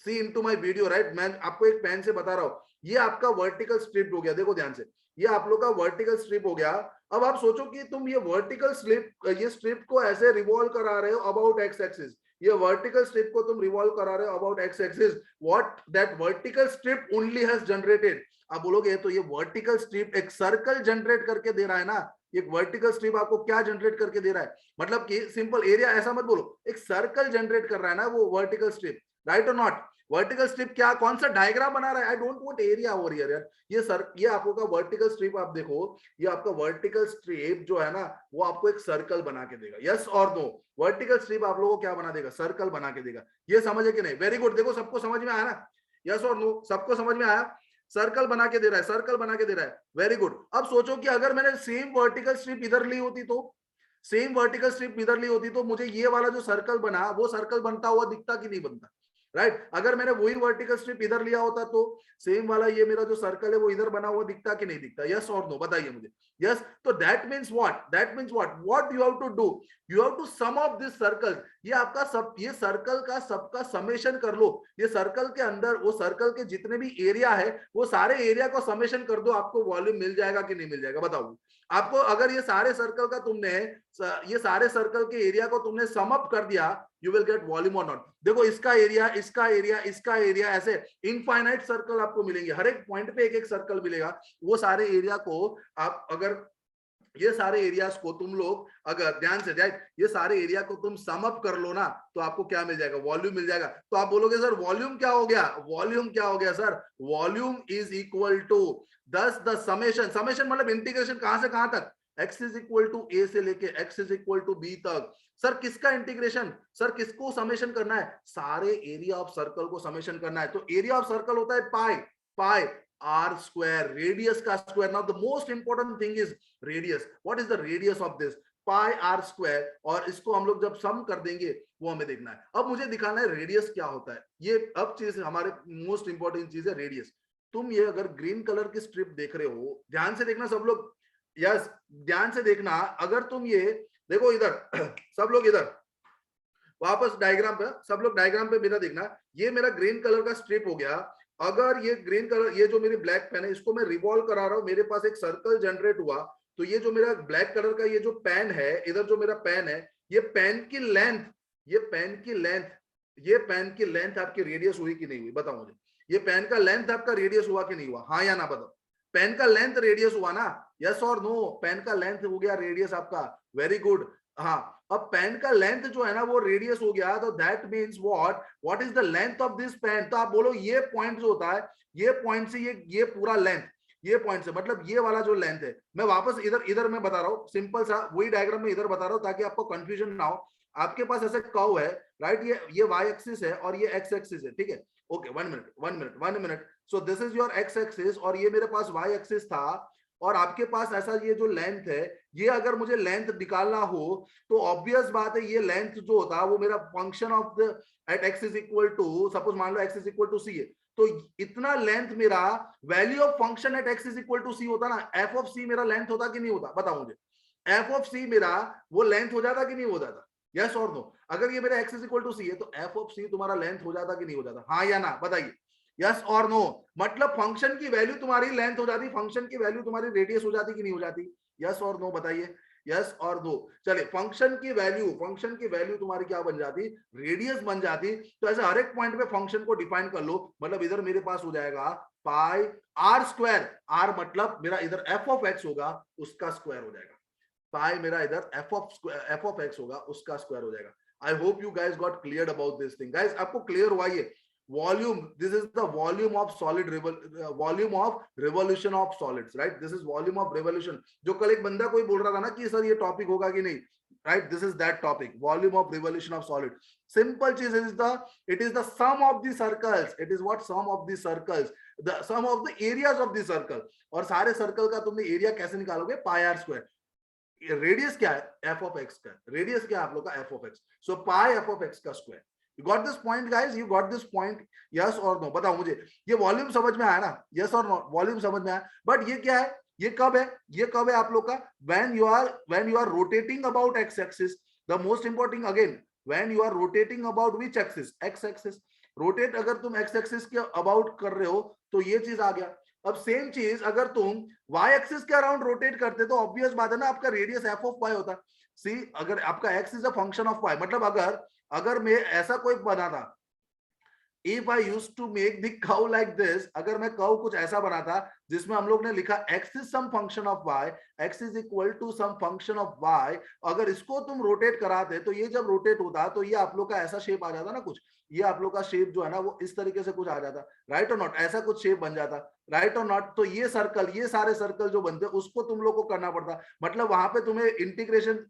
see into my video, right? मैं आपको एक पेन से बता रहा हूं, ये आपका वर्टिकल स्ट्रिप हो गया, देखो ध्यान से, ये आप लोग का वर्टिकल स्ट्रिप हो गया। अब आप सोचो कि तुम ये वर्टिकल स्ट्रिप को ऐसे रिवॉल्व करा रहे हो अबाउट एक्स एक्सिस, ये वर्टिकल स्ट्रिप को तुम रिवॉल्व करा रहे हो about x axis, what that vertical strip only has generated. आप बोलोगे तो ये वर्टिकल स्ट्रिप एक सर्कल जनरेट करके दे रहा है ना, एक वर्टिकल स्ट्रिप आपको क्या जनरेट करके दे रहा है? मतलब कि सिंपल एरिया, ऐसा मत बोलो, एक सर्कल जनरेट कर रहा है ना वो वर्टिकल स्ट्रिप, राइट और नॉट? वर्टिकल स्ट्रिप क्या, कौन सा डायग्राम बना रहा है? I don't want area over here यार। ये आपको का वर्टिकल स्ट्रिप, आप देखो ये आपका वर्टिकल स्ट्रिप जो है ना, वो आपको एक सर्कल बना के देगा, यस और नो? वर्टिकल स्ट्रिप आप लोगों को क्या बना देगा? सर्कल बना के देगा। ये समझे कि नहीं? Very good. देखो सबको समझ में आया ना? यस और नो? सबको समझ में आया? सर्कल बना के दे रहा है, सर्कल बना के दे रहा है, वेरी गुड। अब सोचो कि अगर मैंने सेम वर्टिकल स्ट्रिप इधर ली होती तो, सेम वर्टिकल स्ट्रिप इधर ली होती तो मुझे ये वाला जो सर्कल बना, वो सर्कल बनता हुआ दिखता कि नहीं बनता? राइट? अगर मैंने वही वर्टिकल स्ट्रिप इधर लिया होता तो सेम वाला ये मेरा जो सर्कल है वो इधर बना हुआ दिखता कि नहीं दिखता? यस और नो? बताइए मुझे। यस, तो that means what you have to do, you have to sum of this circle. ये आपका सब, ये सर्कल का सबका समेशन कर लो। ये सर्कल के अंदर, वो सर्कल के जितने भी एरिया है, वो सारे एरिया को समेशन कर दो, आपको वॉल्यूम मिल जाएगा कि नहीं मिल जाएगा? बताओ आपको। अगर ये सारे सर्कल का तुमने, ये सारे सर्कल के एरिया को तुमने सम अप कर दिया, यू विल गेट वॉल्यूम और नॉट? देखो इसका एरिया, इसका एरिया, इसका एरिया, ऐसे इनफाइनाइट सर्कल आपको मिलेंगे, हर एक पॉइंट पे एक एक सर्कल मिलेगा। वो सारे एरिया को आप, अगर ये सारे एरियाज को तुम लोग अगर ध्यान से जाए, ये सारे एरिया को तुम सम अप कर लो ना, तो आपको क्या मिल जाएगा? वॉल्यूम मिल जाएगा। तो आप बोलोगे सर वॉल्यूम क्या हो गया? वॉल्यूम क्या हो गया sir? Volume is equal to 10 the summation, summation मतलब इंटीग्रेशन कहां से कहां तक? x is equal to a से लेके x is equal to b तक। सर किसका इंटीग्रेशन? सर किसको समेशन करना है? सारे एरिया ऑफ सर्कल को समेशन करना है। तो एरिया ऑफ सर्कल होता है पाई r square, रेडियस का square. Now the most important thing is radius. What is the radius of this? Pi are square. और इसको हम लोग जब सम कर देंगे वो हमें देखना है। अब मुझे दिखाना है रेडियस क्या होता है। ये अब चीज हमारे मोस्ट इंपोर्टेंट चीज है रेडियस। तुम ये अगर ग्रीन कलर की स्ट्रिप देख रहे हो, ध्यान से देखना सब लोग, यस ध्यान से देखना, अगर तुम ये देखो इधर सब लोग इधर वापस डायग्राम पे, सब लोग डायग्राम पे मेरा देखना, ये मेरा ग्रीन कलर का स्ट्रिप हो गया। अगर ये ग्रीन कलर, ये जो मेरी ब्लैक पेन है, इसको मैं रिवॉल्व करा रहा हूं, मेरे पास एक सर्कल जनरेट हुआ, तो ये जो मेरा ब्लैक कलर का ये जो पेन है, इधर जो मेरा पेन है, ये पेन की लेंथ, ये पेन की लेंथ, ये पेन की लेंथ आपकी रेडियस हुई कि नहीं हुई, बताओ मुझे। ये पेन का लेंथ आपका रेडियस हुआ कि नहीं हुआ, हाँ या ना बताओ। पेन का लेंथ रेडियस हुआ ना, यस और नो, पेन का लेंथ हो गया रेडियस आपका, वेरी गुड। हाँ, अब पेन का लेंथ जो है ना वो रेडियस हो गया, तो that means what is the length of this pen, तो आप बोलो ये पॉइंट जो होता है, ये पॉइंट से ये पूरा लेंथ, ये पॉइंट से मतलब ये वाला जो लेंथ है, मैं वापस इधर इधर मैं बता रहा हूँ, सिंपल सा वही डायग्राम में इधर बता रहा हूँ ताकि आपको कंफ्यूजन ना हो। आपके पास ऐसे कर्व है, राइट, ये वाई एक्सिस है और ये एक्स एक्सिस है, ठीक है, okay, 1 minute. So this is your x axis और ये मेरे पास वाई एक्सिस था, और आपके पास ऐसा ये जो लेंथ है, ये अगर मुझे लेंथ निकालना हो तो ऑब्वियस बात है, ये लेंथ जो होता है वो मेरा function of the at X is equal to, suppose मान लो X is equal to C है, तो इतना लेंथ मेरा value of function at X is equal to C होता ना, एफ ऑफ सी मेरा लेंथ होता कि नहीं होता, बताओ मुझे। एफ ऑफ सी मेरा वो लेंथ हो जाता कि नहीं हो जाता, यस और नो। अगर ये मेरा x is equal to C है तो एफ ऑफ सी तुम्हारा लेंथ हो जाता कि नहीं हो जाता, हाँ या ना बताइए, यस और नो। मतलब फंक्शन की वैल्यू तुम्हारी लेंथ हो जाती, फंक्शन की वैल्यू तुम्हारी रेडियस हो जाती कि नहीं हो जाती, यस और नो बताइए, यस और नो। चलिए, फंक्शन की वैल्यू तुम्हारी क्या बन जाती, रेडियस बन जाती। तो ऐसे हर एक पॉइंट पे फंक्शन को डिफाइन कर लो, मतलब इधर मेरे पास हो जाएगा पाई आर स्क्वायर, आर मतलब मेरा इधर एफ ऑफ एक्स होगा उसका स्क्वायर हो जाएगा, पाई मेरा इधर एफ ऑफ एक्स होगा उसका स्क्वायर हो जाएगा। I hope you guys got clear about this thing, guys आपको क्लियर हुआ ये volume, this is the volume of solid, volume of revolution of solids, right, this is volume of revolution. जो कल एक बंदा कोई बोल रहा था ना कि सर ये टॉपिक होगा कि नहीं, right, this is that topic, volume of revolution of solid, simple cheese is the, it is the sum of the circles, it is what, sum of the circles, the sum of the areas of the circle, और सारे circle का तुमने area कैसे निकालोगे, पाई are square, radius क्या है F of X का, radius क्या है आप लोग का F of X, so pi F of X का square. You got this point guys, you got this point, yes और नो, बताओ मुझे, ये वॉल्यूम समझ में आया ना, यस और नो, वॉल्यूम समझ में आया। बट ये क्या है, ये कब है, ये कब है आप लोग का, when you are rotating about x axis, the most important again, when you are rotating about which axis, x axis, rotate अगर तुम x axis के about कर रहे हो तो ये चीज आ गया। अब सेम चीज अगर तुम y axis के अराउंड रोटेट करते तो ऑब्वियस बात है ना, आपका रेडियस f ऑफ y होता। सी, अगर आपका x is a function of y, मतलब अगर मैं ऐसा कोई बना था, If I used to make the curve like this, अगर मैं कर्व कुछ ऐसा बना था जिसमें हम लोग ने लिखा x is some function of y, x is equal to some function of y, अगर इसको तुम रोटेट कराते तो ये जब रोटेट होता तो ये आप लोग का ऐसा शेप आ जाता ना कुछ, ये आप लोग का शेप जो है ना वो इस तरीके से कुछ आ जाता, राइट और नॉट, ऐसा कुछ शेप बन जाता, राइट और नॉट। तो ये सर्कल, ये सारे सर्कल जो बनते उसको तुम लोग को करना पड़ता, मतलब वहां पे तुम्हें integration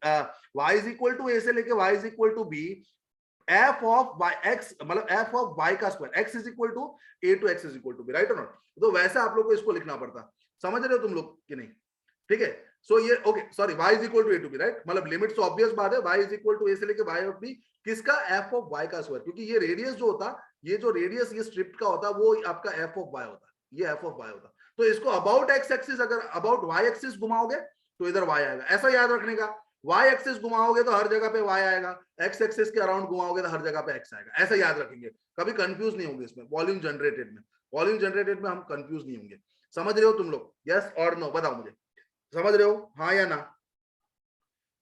y is equal to ए से लेके y is equal to B, F of Y X, मतलब एफ ऑफ वाई का square, X is equal to A to X is equal to B, right और नॉट। तो वैसे आप लोग को इसको लिखना पड़ता, समझ रहे हो तुम लोग कि नहीं, ठीक है। सो ये okay, sorry, y is equal to A to B, right, मतलब लिमिट तो ऑब्वियस बात है, y इज इक्वल टू ए से लेके y ऑफ बी, किसका, एफ ऑफ y का स्क्वायर, क्योंकि ये रेडियस जो होता, ये जो रेडियस ये स्ट्रिप का होता वो आपका एफ ऑफ y होता, ये एफ ऑफ y होता। तो इसको अबाउट एक्स एक्सिस, अगर अबाउट y एक्सिस घुमाओगे तो इधर y आएगा, ऐसा याद रखने का, y एक्सिस घुमाओगे तो हर जगह पे y आएगा, x एक्सिस के अराउंड घुमाओगे तो हर जगह पे x आएगा, ऐसा याद रखेंगे, कभी कंफ्यूज नहीं होंगे इसमें। वॉल्यूम जनरेटेड में हम कंफ्यूज नहीं होंगे, समझ रहे हो तुम लोग, यस और नो, बताओ मुझे, समझ रहे हो, हाँ या ना।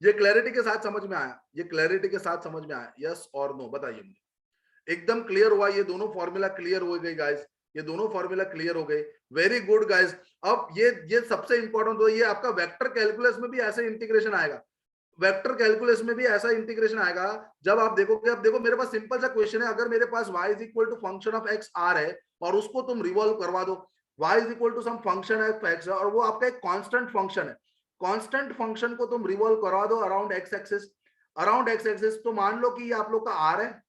ये क्लैरिटी के साथ समझ में आया, ये क्लैरिटी के साथ समझ में आया, यस और नो बताइए मुझे, एकदम क्लियर हुआ, ये दोनों फॉर्मूला क्लियर हो गए गाइस, ये दोनों फॉर्मूला क्लियर हो गए, वेरी गुड गाइस। अब ये सबसे इंपॉर्टेंट, तो ये आपका वेक्टर कैलकुलस में भी ऐसे इंटीग्रेशन आएगा, वेक्टर कैलकुलस में भी ऐसा इंटीग्रेशन आएगा जब आप देखोगे। अब देखो मेरे पास सिंपल सा क्वेश्चन है, अगर मेरे पास y is equal to function of x r है और उसको तुम रिवॉल्व करवा दो, y is equal to some function of x है और वो आपका एक कांस्टेंट फंक्शन है, कांस्टेंट फंक्शन को तुम रिवॉल्व करवा दो अराउंड x एक्सिस, तो मान लो कि ये आप लोग का r है,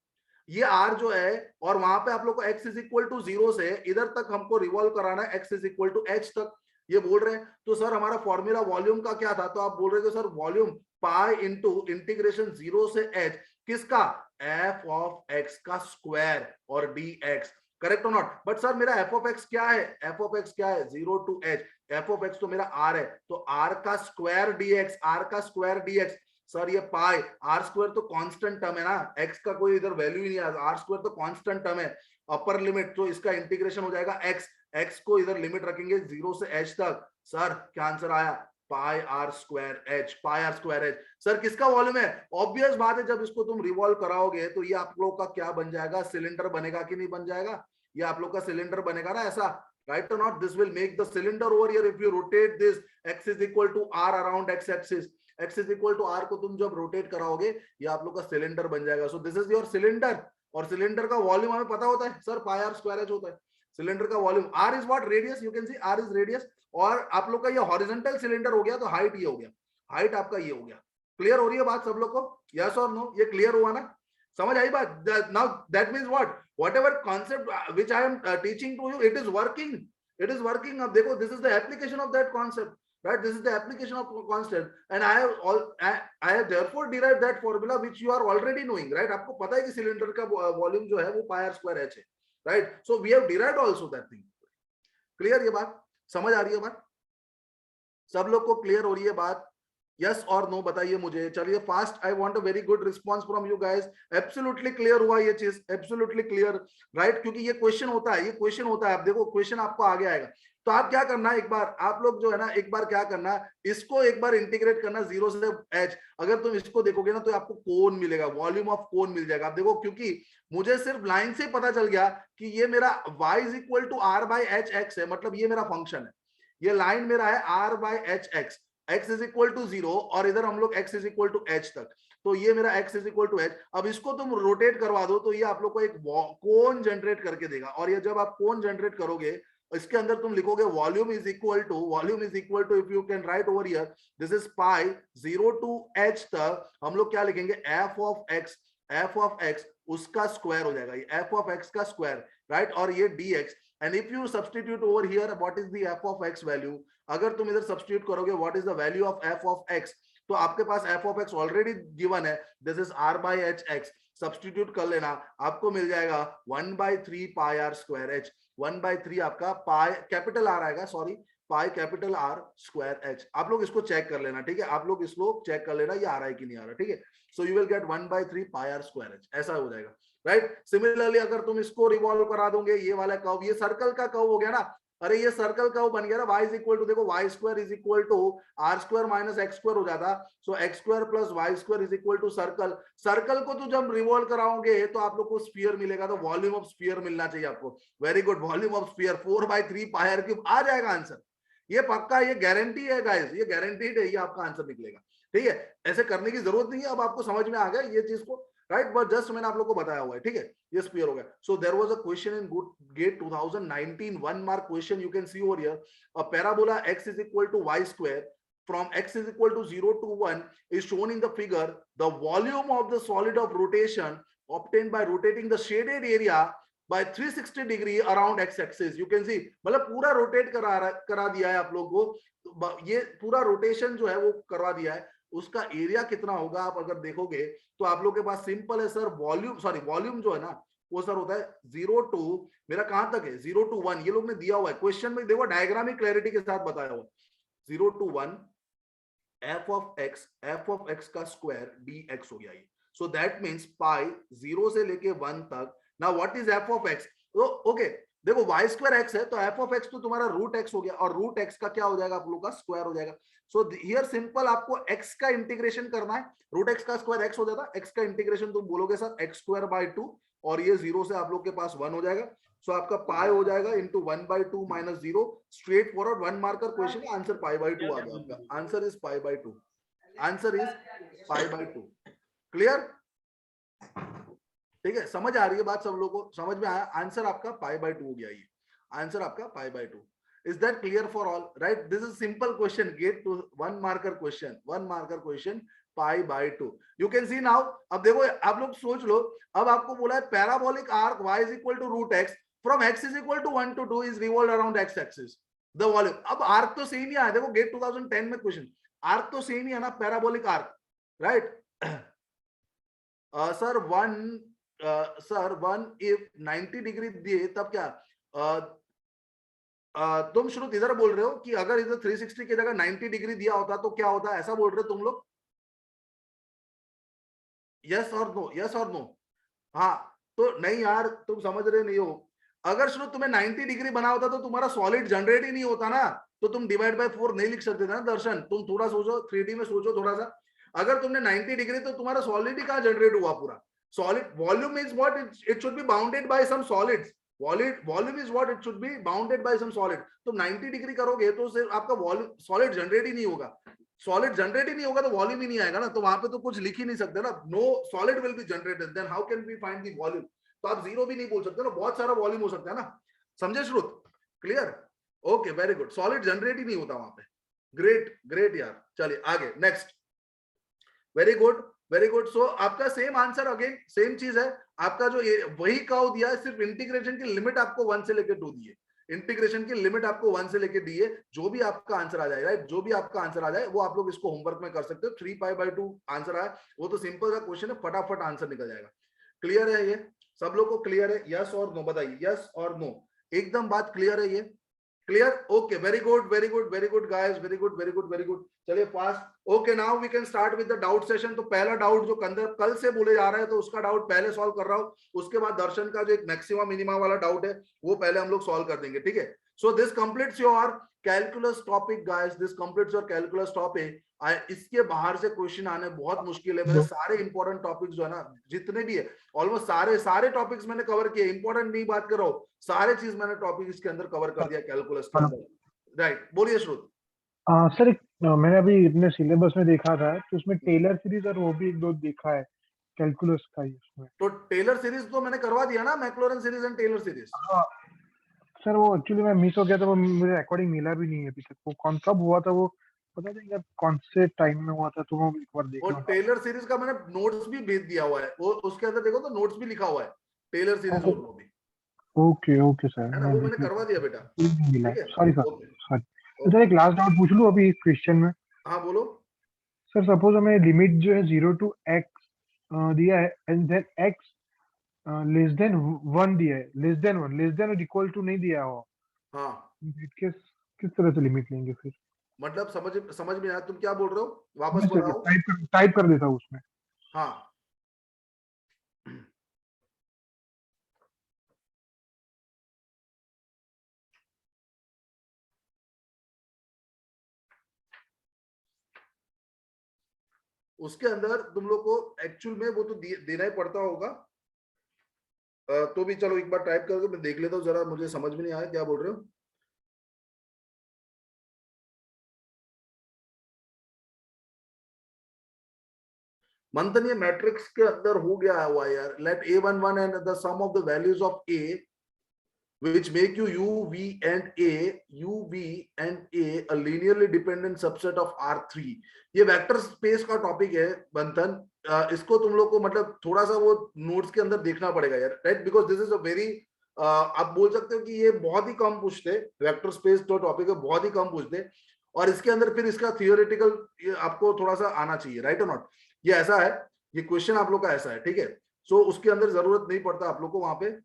ये r जो है, और वहां पे आप लोग को x इज इक्वल टू 0 से इधर तक हमको रिवॉल्व कराना है x is equal to h तक, ये बोल रहे हैं। तो सर हमारा फॉर्मूला वॉल्यूम का क्या था, तो आप बोल रहे थे sir volume pi into integration 0 से h, किसका, f ऑफ x का स्क्वायर और dx, करेक्ट और नॉट? बट सर मेरा एफ ऑफ एक्स क्या है? एफ ऑफ एक्स क्या है? 0 to h। F of x तो मेरा आर है, तो आर का स्क्वायर डीएक्स, आर का स्क्वायर डीएक्स। सर ये पाई, आर स्क्वायर तो कांस्टेंट टर्म है ना, एक्स का कोई इधर वैल्यू ही नहीं है, आर स्क्वायर तो कांस्टेंट टर्म है। अपर लिमिट तो इसका इंटीग्रेशन हो जाएगा एक्स, एक्स को इधर लिमिट रखेंगे 0 से h तक। सर क्या आंसर आया? Pi are square H, pi are square H. Sir किसका वॉल्यूम है? ऑब्वियस बात है, जब इसको तुम रिवॉल्व कराओगे तो ये आप लोग का क्या बन जाएगा? सिलेंडर बनेगा कि नहीं बन जाएगा? ये आप लोग का सिलेंडर बनेगा ना ऐसा, राइट और not? This will make the cylinder over here if you rotate this x is equal to r around x axis. X is equal to r को तुम जब रोटेट कराओगे ये आप लोग का सिलेंडर बन जाएगा। So this is your cylinder, और सिलेंडर का वॉल्यूम हमें पता होता है sir, pi are square h होता है सिलेंडर का volume. R is what? Radius. You can see r is radius. और आप लोग का ये हॉरिजॉन्टल सिलेंडर हो गया, तो हाइट ये हो गया, हाइट आपका ये हो गया। क्लियर हो रही है बात सब लोग को? यस और नो? ये क्लियर हुआ ना? समझ आई बात? Now that means what? Whatever concept which I am teaching to you, it is working, it is working. अब देखो, this is the application of that concept, right? This is the application of concept, and I have therefore derived that formula which you are already knowing, right? आपको पता है कि cylinder का volume जो है वो पाई आर स्क्वायर एच है, right? So we have derived also that thing. Clear ये बात? समझ आ रही है बात? सब लोग को क्लियर हो रही है बात? यस और नो बताइए मुझे। चलिए fast, I want a very good response from you guys. Absolutely clear हुआ ये चीज? Absolutely clear, right? क्योंकि ये क्वेश्चन होता है, ये क्वेश्चन होता है। आप देखो क्वेश्चन आपको आगे आएगा, तो आप क्या करना है, एक बार आप लोग जो है ना, एक बार क्या करना है, इसको एक बार इंटीग्रेट करना 0 से h। अगर तुम इसको देखोगे ना तो आपको कोन मिलेगा, वॉल्यूम ऑफ कोन मिल जाएगा। आप देखो, क्योंकि मुझे सिर्फ लाइन से पता चल गया कि ये मेरा y is equal to r by h x है, मतलब ये मेरा फंक्शन है, ये लाइन मेरा है r by h x, x is equal to 0 और इधर हम लोग x is equal to h तक, तो ये मेरा x is equal to h। अब इसको तुम रोटेट करवा दो तो ये आप लोग को एक कोन जनरेट करके देगा, और ये जब आप कोन जनरेट करोगे इसके अंदर तुम लिखोगे volume is equal to, if you can write over here, this is pi 0 to h तक हम लोग क्या लिखेंगे? f ऑफ x उसका स्क्वायर हो जाएगा, ये f ऑफ x का स्क्वायर, राइट? और ये dx, and if you substitute over here what is the f of x value, अगर तुम इधर सब्स्टिट्यूट करोगे what is the value of f of x, तो आपके पास f of x already given है, this is r by h x। Substitute कर लेना, आपको मिल जाएगा 1/3 पाई आर स्क्वायर h। 1/3 आपका पाई कैपिटल आर आएगा, sorry, pi capital R square h। आप लोग इसको चेक कर लेना, ठीक है? आप लोग इसको चेक कर लेना ये आ रहा है कि नहीं आ रहा, ठीक है? So you will get 1/3 pi are square h, ऐसा हो जाएगा, राइट? सिमिलरली अगर तुम इसको रिवॉल्व करा दोगे, ये वाला कर्व, ये सर्कल का कर्व हो गया ना, अरे ये सर्कल कर्व बन गया ना, y इज इक्वल टू, देखो y square is equal to R square minus x square हो जाता, so x square plus Y square is equal to circle. Circle को तो जब रिवॉल्व कराओगे तो आप लोग को स्फीयर मिलेगा, तो वॉल्यूम ऑफ स्फीयर मिलना चाहिए आपको। Very good, volume of sphere 4/3 pi R cube आ जाएगा आंसर, ये पक्का, ये गारंटी है गाइस, ये गारंटीड है, ये आपका आंसर निकलेगा, ठीक है? ऐसे करने की जरूरत नहीं है, अब आपको समझ में आ गया ये चीज को, राइट? बट जस्ट मैंने आप लोग को बताया हुआ है, ठीक है? ये स्फीयर हो गया। So there was a question in GATE 2019, 1 mark question, you can see over here, a parabola x is equal to y square from x is equal to 0 to 1 is shown in the figure. The volume of the solid of rotation obtained by rotating the shaded area by 360 degree around x axis. You can see, मतलब पूरा rotate करा दिया है आप लोग को, ये पूरा रोटेशन जो है वो करवा दिया है, उसका एरिया कितना होगा आप अगर देखोगे तो आप लोग के पास सिंपल है सर, वॉल्यूम, सॉरी वॉल्यूम जो है ना वो सर होता है 0 टू, मेरा कहां तक है? 0 to 1, ये लोग ने दिया हुआ है क्वेश्चन में, देखो डायग्रामिक क्लैरिटी के साथ बताया हुआ, 0 to 1 f of x का स्क्वायर dx हो गया ये। सो दैट मींस पाई 0 से लेके 1 तक। Now what is f of x? तो ओके, देखो y स्क्वायर x है तो f of x तो तुम्हारा रूट x हो गया, और रूट x का क्या हो जाएगा आप लोग का? स्क्वायर हो जाएगा। सो हियर सिंपल आपको x का इंटीग्रेशन करना है, रूट x का स्क्वायर x हो जाता, x का इंटीग्रेशन तुम बोलोगे सर x स्क्वायर बाय 2, और ये 0 से आप लोग के पास 1 हो जाएगा, सो आपका पाई हो जाएगा into 1/2 minus 0, straight forward 1 marker question, answer π/2 आ गया आपका, answer is π/2, answer is π/2। Clear? ठीक है, समझ आ रही है बात सब लोगों को? समझ में आया? आंसर आपका π/2 हो गया, ये आंसर आपका π/2। Is that clear for all? Right, this is simple question, get to 1 marker question π/2। You can see now, अब देखो आप लोग सोच लो, अब आपको बोला है parabolic arc y is equal to root x from x is equal to 1 to 2 is revolve around x axis, the volume. अब आर्क तो सेम ही आया, देखो गेट 2010 में क्वेश्चन, आर्क तो सेम ही है ना, parabolic arc, right? Sir 1 sir 1 if 90 degree दिए तब क्या तुम श्रुत इधर बोल रहे हो कि अगर इधर 360 की जगह 90 डिग्री दिया होता तो क्या होता, ऐसा बोल रहे हो तुम लोग? यस और नो, यस और नो? हाँ, तो नहीं यार तुम समझ रहे नहीं हो। अगर श्रुत तुम्हें 90 डिग्री बना होता तो तुम्हारा सॉलिड जनरेट ही नहीं होता ना, तो तुम डिवाइड बाय 4 नहीं लिख सकते थे ना दर्शन। तुम थोड़ा सोचो, 3D में सोचो थोड़ा सा। अगर तुमने 90 डिग्री तो तुम्हारा सॉलिड ही कहां जनरेट हुआ पूरा? Solid volume is what it should be bounded by some solids. Volume is what it should be bounded by some solid. तुम 90 डिग्री करोगे तो सिर्फ आपका वॉल्यूम सॉलिड जनरेट ही नहीं होगा। सॉलिड जनरेट ही नहीं होगा तो वॉल्यूम ही नहीं आएगा ना, तो वहां पे तो कुछ लिख ही नहीं सकते ना। No solid will be generated, then how can we find the volume? तो आप जीरो भी नहीं बोल सकते ना, बहुत सारा वॉल्यूम हो सकता है ना। समझे Shrut? Clear? Okay very good. Solid generate ही नहीं होता वहां पे। ग्रेट ग्रेट यार। चलिए आगे next. Very good very good. So आपका सेम आंसर अगेन सेम चीज है। आपका जो वही कर्व दिया है, सिर्फ इंटीग्रेशन की लिमिट आपको 1 से लेकर 2 दी है। इंटीग्रेशन की लिमिट आपको 1 से लेकर दी है। जो भी आपका आंसर आ जाए, राइट, जो भी आपका आंसर आ जाए वो आप लोग इसको होमवर्क में कर सकते हो। 3 पाई बाय 2 आंसर आया, वो तो सिंपल सा क्वेश्चन है, फटाफट आंसर निकल जाएगा। क्लियर है ये? सब लोग को क्लियर है? यस और नो बताइए, यस और नो। एकदम बात क्लियर है ये? Clear? Okay very good very good very good guys, very good very good very good. चलिए fast. Okay now we can start with the doubt session. तो पहला डाउट जो कल से बोले जा रहा है तो उसका डाउट पहले सॉल्व कर रहा हूं। उसके बाद दर्शन का जो एक मैक्सिमा मिनिमा वाला डाउट है वो पहले हम लोग सॉल्व कर देंगे, ठीक है? So this completes your calculus topic guys, this completes your calculus topic. इसके बाहर से क्वेश्चन आने बहुत मुश्किल है। मेरे सारे इंपॉर्टेंट टॉपिक्स जो है ना, जितने भी है ऑलमोस्ट सारे टॉपिक्स मैंने कवर किए। इंपॉर्टेंट नहीं बात कर रहा हूं, सारे चीज मैंने टॉपिक इसके अंदर कवर कर दिया कैलकुलस के अंदर। राइट, बोलिए श्रुत। सर मैंने अभी अपने सिलेबस में देखा था तो उसमें टेलर सीरीज और वो भी एक दो देखा है कैलकुलस का ही उसमें। तो टेलर सीरीज तो मैंने करवा दिया ना, मैक्लोरन सीरीज एंड टेलर सीरीज। हाँ सर, वो एक्चुअली मैं मिस हो गया था, वो मुझे अकॉर्डिंग मिला भी नहीं है अभी तक। वो कौन कब हुआ था वो पता नहीं यार, कौन से टाइम में हुआ था, तो वो एक बार और देखना था। टेलर सीरीज का मैंने नोट्स भी भेज दिया हुआ है, वो उसके अंदर देखो तो नोट्स भी लिखा हुआ है टेलर सीरीज और वो भी, ओके ओके सर, है ना, मैं वो देख मैंने लेता करवा दिया बेटा। हूँ। नहीं मिला, ठीक है, सॉरी सर ओके सॉरी। तो सर ओके। एक लास्ट डाउट पूछ लूँ अभी क्वेश्चन में। हाँ बोलो। सर सपोज हमें लिमिट जो है 0 to x दिया है, and then x less than 1 दिया है, लेस देन और इक्वल टू नहीं दिया हो, हाँ किस किस तरह से लिमिट लेंगे फिर? मतलब समझ में आया तुम क्या बोल रहे हो, वापस नहीं सर, बताओ। टाइप कर देता हूँ उसमें। हाँ उसके अंदर तुम लोग को एक्चुअल में वो तो देना ही पड़ता होगा। तो भी चलो एक बार टाइप करके मैं देख लेता हूँ जरा, मुझे समझ में नहीं आया क्या बोल रहे हो। मंथन ये मैट्रिक्स के अंदर हो गया हुआ यार। Let a11 and the sum of the values of a which make you u v and a u v and a a linearly dependent subset of R3। ये वेक्टर स्पेस का टॉपिक है मंथन। इसको तुम लोग को मतलब थोड़ा सा वो नोट्स के अंदर देखना पड़ेगा यार, right, because this is a very आप बोल सकते हो कि ये बहुत ही कम पूछते, वेक्टर स्पेस जो टॉपिक है बहुत ही कम पूछते, और इसके अंदर फिर इसका थियोरेटिकल आपको थोड़ा सा आना चाहिए, राइट और नॉट? ये ऐसा है, ये क्वेश्चन आप लोग का ऐसा है, ठीक है? सो उसके अंदर जरूरत नहीं पड़ता आप लोग को वहां पे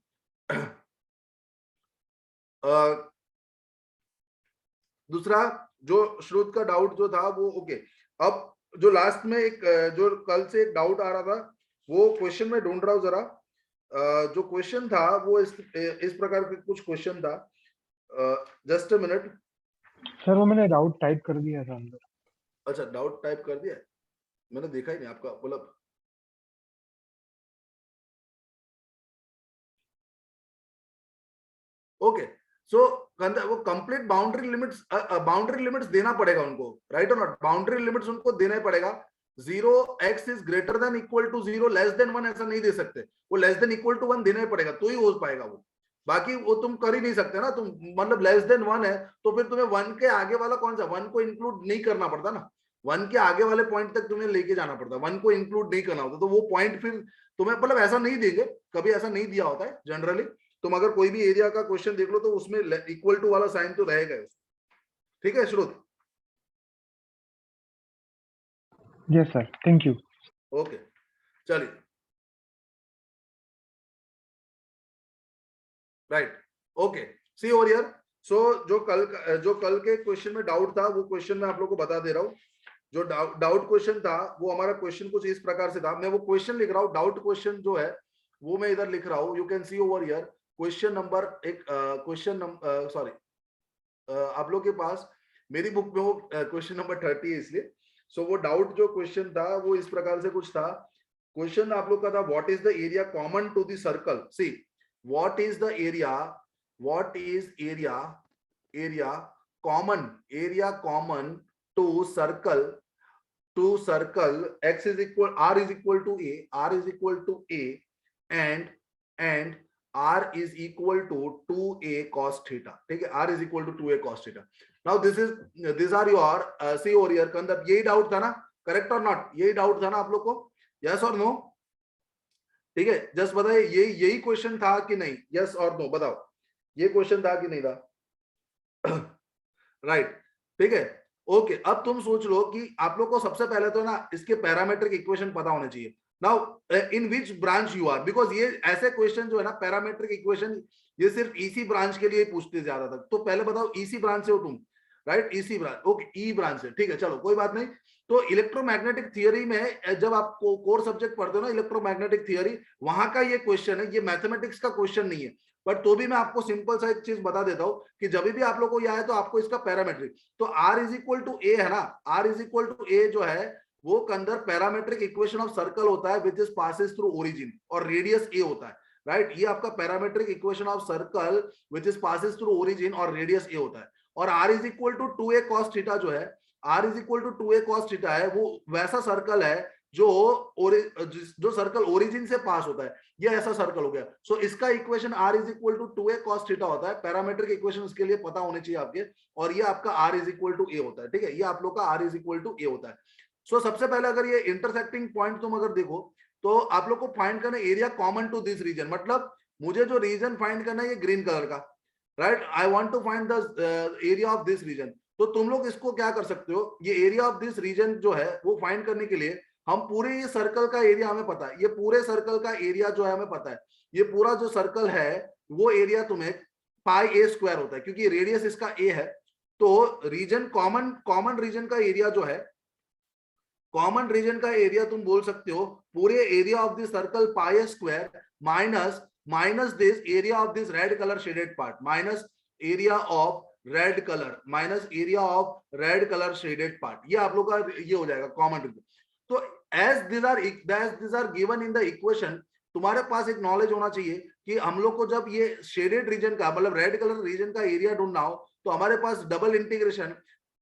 दूसरा जो श्रुत का डाउट जो था वो ओके। अब जो लास्ट में एक जो कल से एक डाउट आ रहा था वो क्वेश्चन में ढूंढ रहा हूँ जरा। जो क्वेश्चन था वो इस प्रकार का कुछ क्वेश्चन था। Just a minute. सर वो मैंने डाउट टाइप कर दिया था अंदर। अच्छा डाउट टाइप कर दिया, मैंने देखा ही नहीं आपका मतलब। ओके सो वो कंप्लीट बाउंड्री लिमिट्स देना पड़ेगा उनको, राइट और नॉट? बाउंड्री लिमिट्स उनको देना ही पड़ेगा। 0x is greater than equal to 0 less than 1 ऐसा नहीं दे सकते, वो लेस देन इक्वल टू 1 देना ही पड़ेगा तो ही हो पाएगा वो। बाकी वो तुम कर ही नहीं सकते ना, तुम मतलब लेस देन 1 है तो फिर तुम्हें 1 के आगे वाला कौन सा 1 को इंक्लूड नहीं करना पड़ता ना, 1 के आगे वाले पॉइंट तक तुम्हें लेके जाना पड़ता, 1 को इंक्लूड नहीं करना होता, तो वो पॉइंट फिर तुम्हें मतलब ऐसा नहीं देंगे, कभी ऐसा नहीं दिया होता है जनरली। तुम अगर कोई भी एरिया का क्वेश्चन देख लो तो उसमें इक्वल टू वाला साइन तो रहेगा। ठीक है Shrut? Yes sir, thank you. Okay चलिए right okay see over here. So जो कल के क्वेश्चन में डाउट था वो क्वेश्चन मैं आप लोग को बता दे रहा हूँ। जो डाउट क्वेश्चन था वो हमारा क्वेश्चन कुछ इस प्रकार से था, मैं वो क्वेश्चन लिख रहा हूँ, डाउट क्वेश्चन जो है वो मैं इधर लिख रहा हूँ, you can see over here. Question number question number sorry आप लोग के पास मेरी बुक में वो क्वेश्चन नंबर 30 है इसलिए। सो वो डाउट जो क्वेश्चन था वो इस प्रकार से कुछ था। क्वेश्चन आप लोग का था what is the area common to the circle. See what is the area, what is area common to circle x is equal r is equal to a and r is equal to 2a cos theta। ठीक है, r is equal to 2a cos theta। now these are your see over here कंदप, यही doubt था ना, correct और not, यही doubt था ना आप लोग को, यस और नो? ठीक है, जस्ट बताइए यही क्वेश्चन था कि नहीं, यस और नो बताओ, ये क्वेश्चन था कि नहीं था? राइट ठीक है ओके। अब तुम सोच लो कि आप लोग को सबसे पहले तो ना इसके पैरामीट्रिक इक्वेशन पता होने चाहिए। Now in which branch you are, because ये ऐसे क्वेश्चन जो है ना पैरामीट्रिक इक्वेशन ये सिर्फ ईसी ब्रांच के लिए पूछते ज्यादा तक। तो पहले बताओ ईसी ब्रांच से हो तुम, राइट? ईसी ब्रांच, ओके ई ब्रांच से, ठीक है चलो कोई बात नहीं। तो इलेक्ट्रोमैग्नेटिक थियरी में जब आप कोर सब्जेक्ट पढ़ते हो ना इलेक्ट्रोमैग्नेटिक थियरी, वहां का ये क्वेश्चन है, ये मैथमेटिक्स का क्वेश्चन नहीं है, बट तो भी मैं आपको सिंपल सा एक चीज बता देता हूं कि जब भी आप लोग को यह आए तो आपको इसका पैरामेट्रिक, तो r इज इक्वल टू ए है ना, r इज इक्वल टू ए जो है वो अंदर पैरामेट्रिक इक्वेशन ऑफ सर्कल होता है which is passes through origin और रेडियस ए होता है, राइट? ये आपका parametric equation of circle which is passes through origin और रेडियस ए होता है। और r is equal to 2a cos theta जो है, r is equal to 2a cos theta है, वो वैसा सर्कल है जो सर्कल ओरिजिन से पास होता है, ये ऐसा सर्कल हो गया। सो इसका equation r is equal to 2a cos theta होता है, पैरामेट्रिक इक्वेशन इसके लिए पता होने चाहिए आपके, और ये आपका r is equal to a होता है, ठीक है? ये आप लोग का r is equal to a होता है। सो सबसे पहले अगर ये इंटरसेक्टिंग पॉइंट तुम अगर देखो तो आप लोग को फाइंड करना area common to this region, मतलब मुझे जो रीजन फाइंड करना है ये ग्रीन कलर का, right? I want to find the area of this region. तो तुम लोग इसको क्या कर सकते हो, ये एरिया ऑफ दिस रीजन जो है वो फाइंड करने के लिए हम पूरे ये सर्कल का एरिया हमें पता है, ये पूरे सर्कल का एरिया जो है हमें पता है, ये पूरा जो सर्कल है वो एरिया तुम्हें पाई ए स्क्वायर होता है, क्योंकि रेडियस इसका ए है। तो रीजन कॉमन रीजन का एरिया जो है, कॉमन रीजन का एरिया तुम बोल सकते हो पूरे area of this circle pi A square minus this area of this red colour shaded part, minus area of red colour shaded part, ये आप लोग का ये हो जाएगा कॉमन रीजन। तो as these are given in the equation, तुम्हारे पास एक नॉलेज होना चाहिए कि हम लोग को जब ये शेडेड रीजन का मतलब रेड कलर रीजन का एरिया ढूंढना हो तो हमारे पास डबल इंटीग्रेशन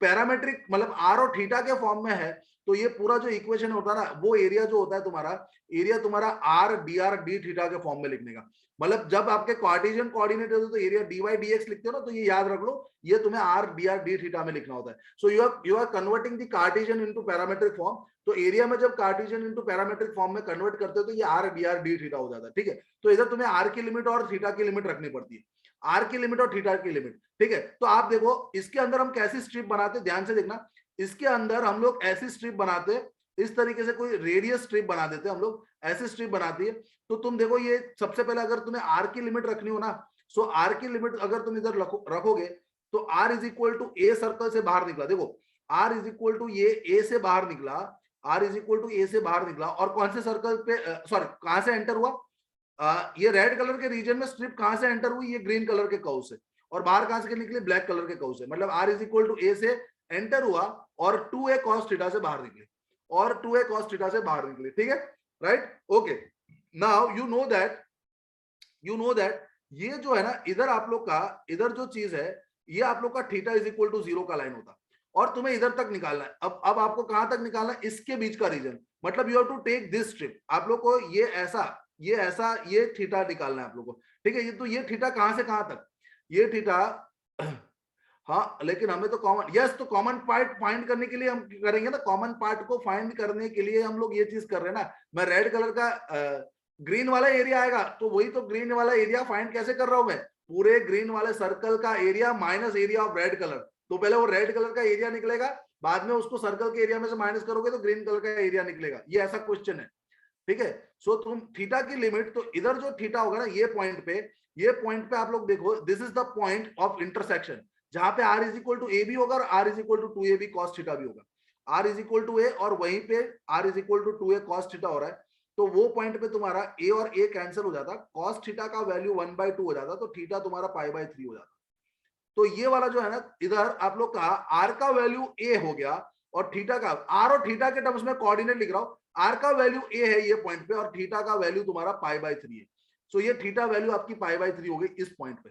पैरामेट्रिक मतलब r और थीटा के फॉर्म में है, तो ये पूरा जो इक्वेशन होता है ना वो एरिया जो होता है तुम्हारा r dr d थीटा के फॉर्म में लिखने का, मतलब जब आपके कार्टेशियन कोऑर्डिनेट होते तो एरिया dy dx लिखते हो ना, तो ये याद रख लो ये तुम्हें r dr d थीटा में लिखना होता है। So you are converting the cartesian into parametric form, तो एरिया में जब कार्टेशियन इनटू पैरामेट्रिक फॉर्म में कन्वर्ट करते हो तो ये r dr d थीटा हो जाता है, ठीक है? तो इधर तुम्हें r की लिमिट और थीटा की लिमिट रखनी पड़ती है, r की लिमिट और थीटा की लिमिट, ठीक है? तो आप देखो इसके अंदर हम कैसी स्ट्रिप बनाते, ध्यान से देखना, इसके अंदर हम लोग ऐसी स्ट्रिप बनाते, इस तरीके से कोई रेडियस स्ट्रिप बना देते हम लोग, ऐसी स्ट्रिप बनाती है। तो तुम देखो ये सबसे पहले अगर तुम्हें r की लिमिट रखनी हो ना, सो r की लिमिट अगर तुम इधर रखोगे तो r is equal to a circle से बाहर निकला, देखो r इज इक्वल टू ये ए से बाहर निकला, r इज इक्वल टू ए से बाहर निकला, और कौन से सर्कल पे सॉरी कहां से एंटर हुआ, ये रेड कलर के रीजन में स्ट्रिप कहां से एंटर हुई, ये ग्रीन कलर के कर्व से, और बाहर कहां से निकले, ब्लैक कलर के कर्व से, मतलब r इज इक्वल टू ए से एंटर हुआ और 2a cos थीटा से बाहर निकले, और 2a cos थीटा से बाहर निकले, ठीक है? Right okay. Now you know that ये जो है ना इधर आप लोग का इधर जो चीज है ये आप लोग का थीटा इज इक्वल टू 0 का लाइन होता, और तुम्हें इधर तक निकालना है। अब आपको कहां तक निकालना है, इसके बीच का रीजन, मतलब you have to take this strip, आप लोग को ये ऐसा ये थीटा निकालना है आप लोग को, ठीक है? ये तो ये थीटा कहां से कहां तक, ये थीटा हाँ, लेकिन हमें तो कॉमन तो कॉमन पार्ट फाइंड करने के लिए हम करेंगे ना, कॉमन पार्ट को फाइंड करने के लिए हम लोग ये चीज कर रहे हैं ना। मैं रेड कलर का ग्रीन वाला एरिया आएगा तो वही तो ग्रीन वाला एरिया फाइंड कैसे कर रहा हूं मैं, पूरे ग्रीन वाले सर्कल का area minus area of red colour, तो पहले वो रेड कलर का एरिया निकलेगा, बाद में उसको सर्कल के एरिया में से माइनस करोगे तो ग्रीन कलर का एरिया निकलेगा, ये ऐसा क्वेश्चन है, ठीक है? सो तुम थीटा की लिमिट, तो इधर जो थीटा होगा ना ये पॉइंट पे ये पॉइंट पे आप लोग देखो, this is the point of intersection जहां पे r is equal to a भी होगा और r is equal to 2ab cos theta भी होगा। r is equal to a और वहीं पे r is equal to 2a cos theta हो रहा है, तो वो पॉइंट पे तुम्हारा a और a कैंसिल हो जाता, cos थीटा का वैल्यू 1/2 हो जाता, तो थीटा तुम्हारा π/3 हो जाता। तो ये वाला जो है ना, इधर आप लोग का r का वैल्यू a हो गया और थीटा का, r और थीटा के टर्म्स में कोऑर्डिनेट लिख रहा हूं, r का वैल्यू a है ये पॉइंट पे और थीटा का वैल्यू तुम्हारा π/3 है। सो ये थीटा वैल्यू आपकी π/3 हो गई इस पॉइंट पे,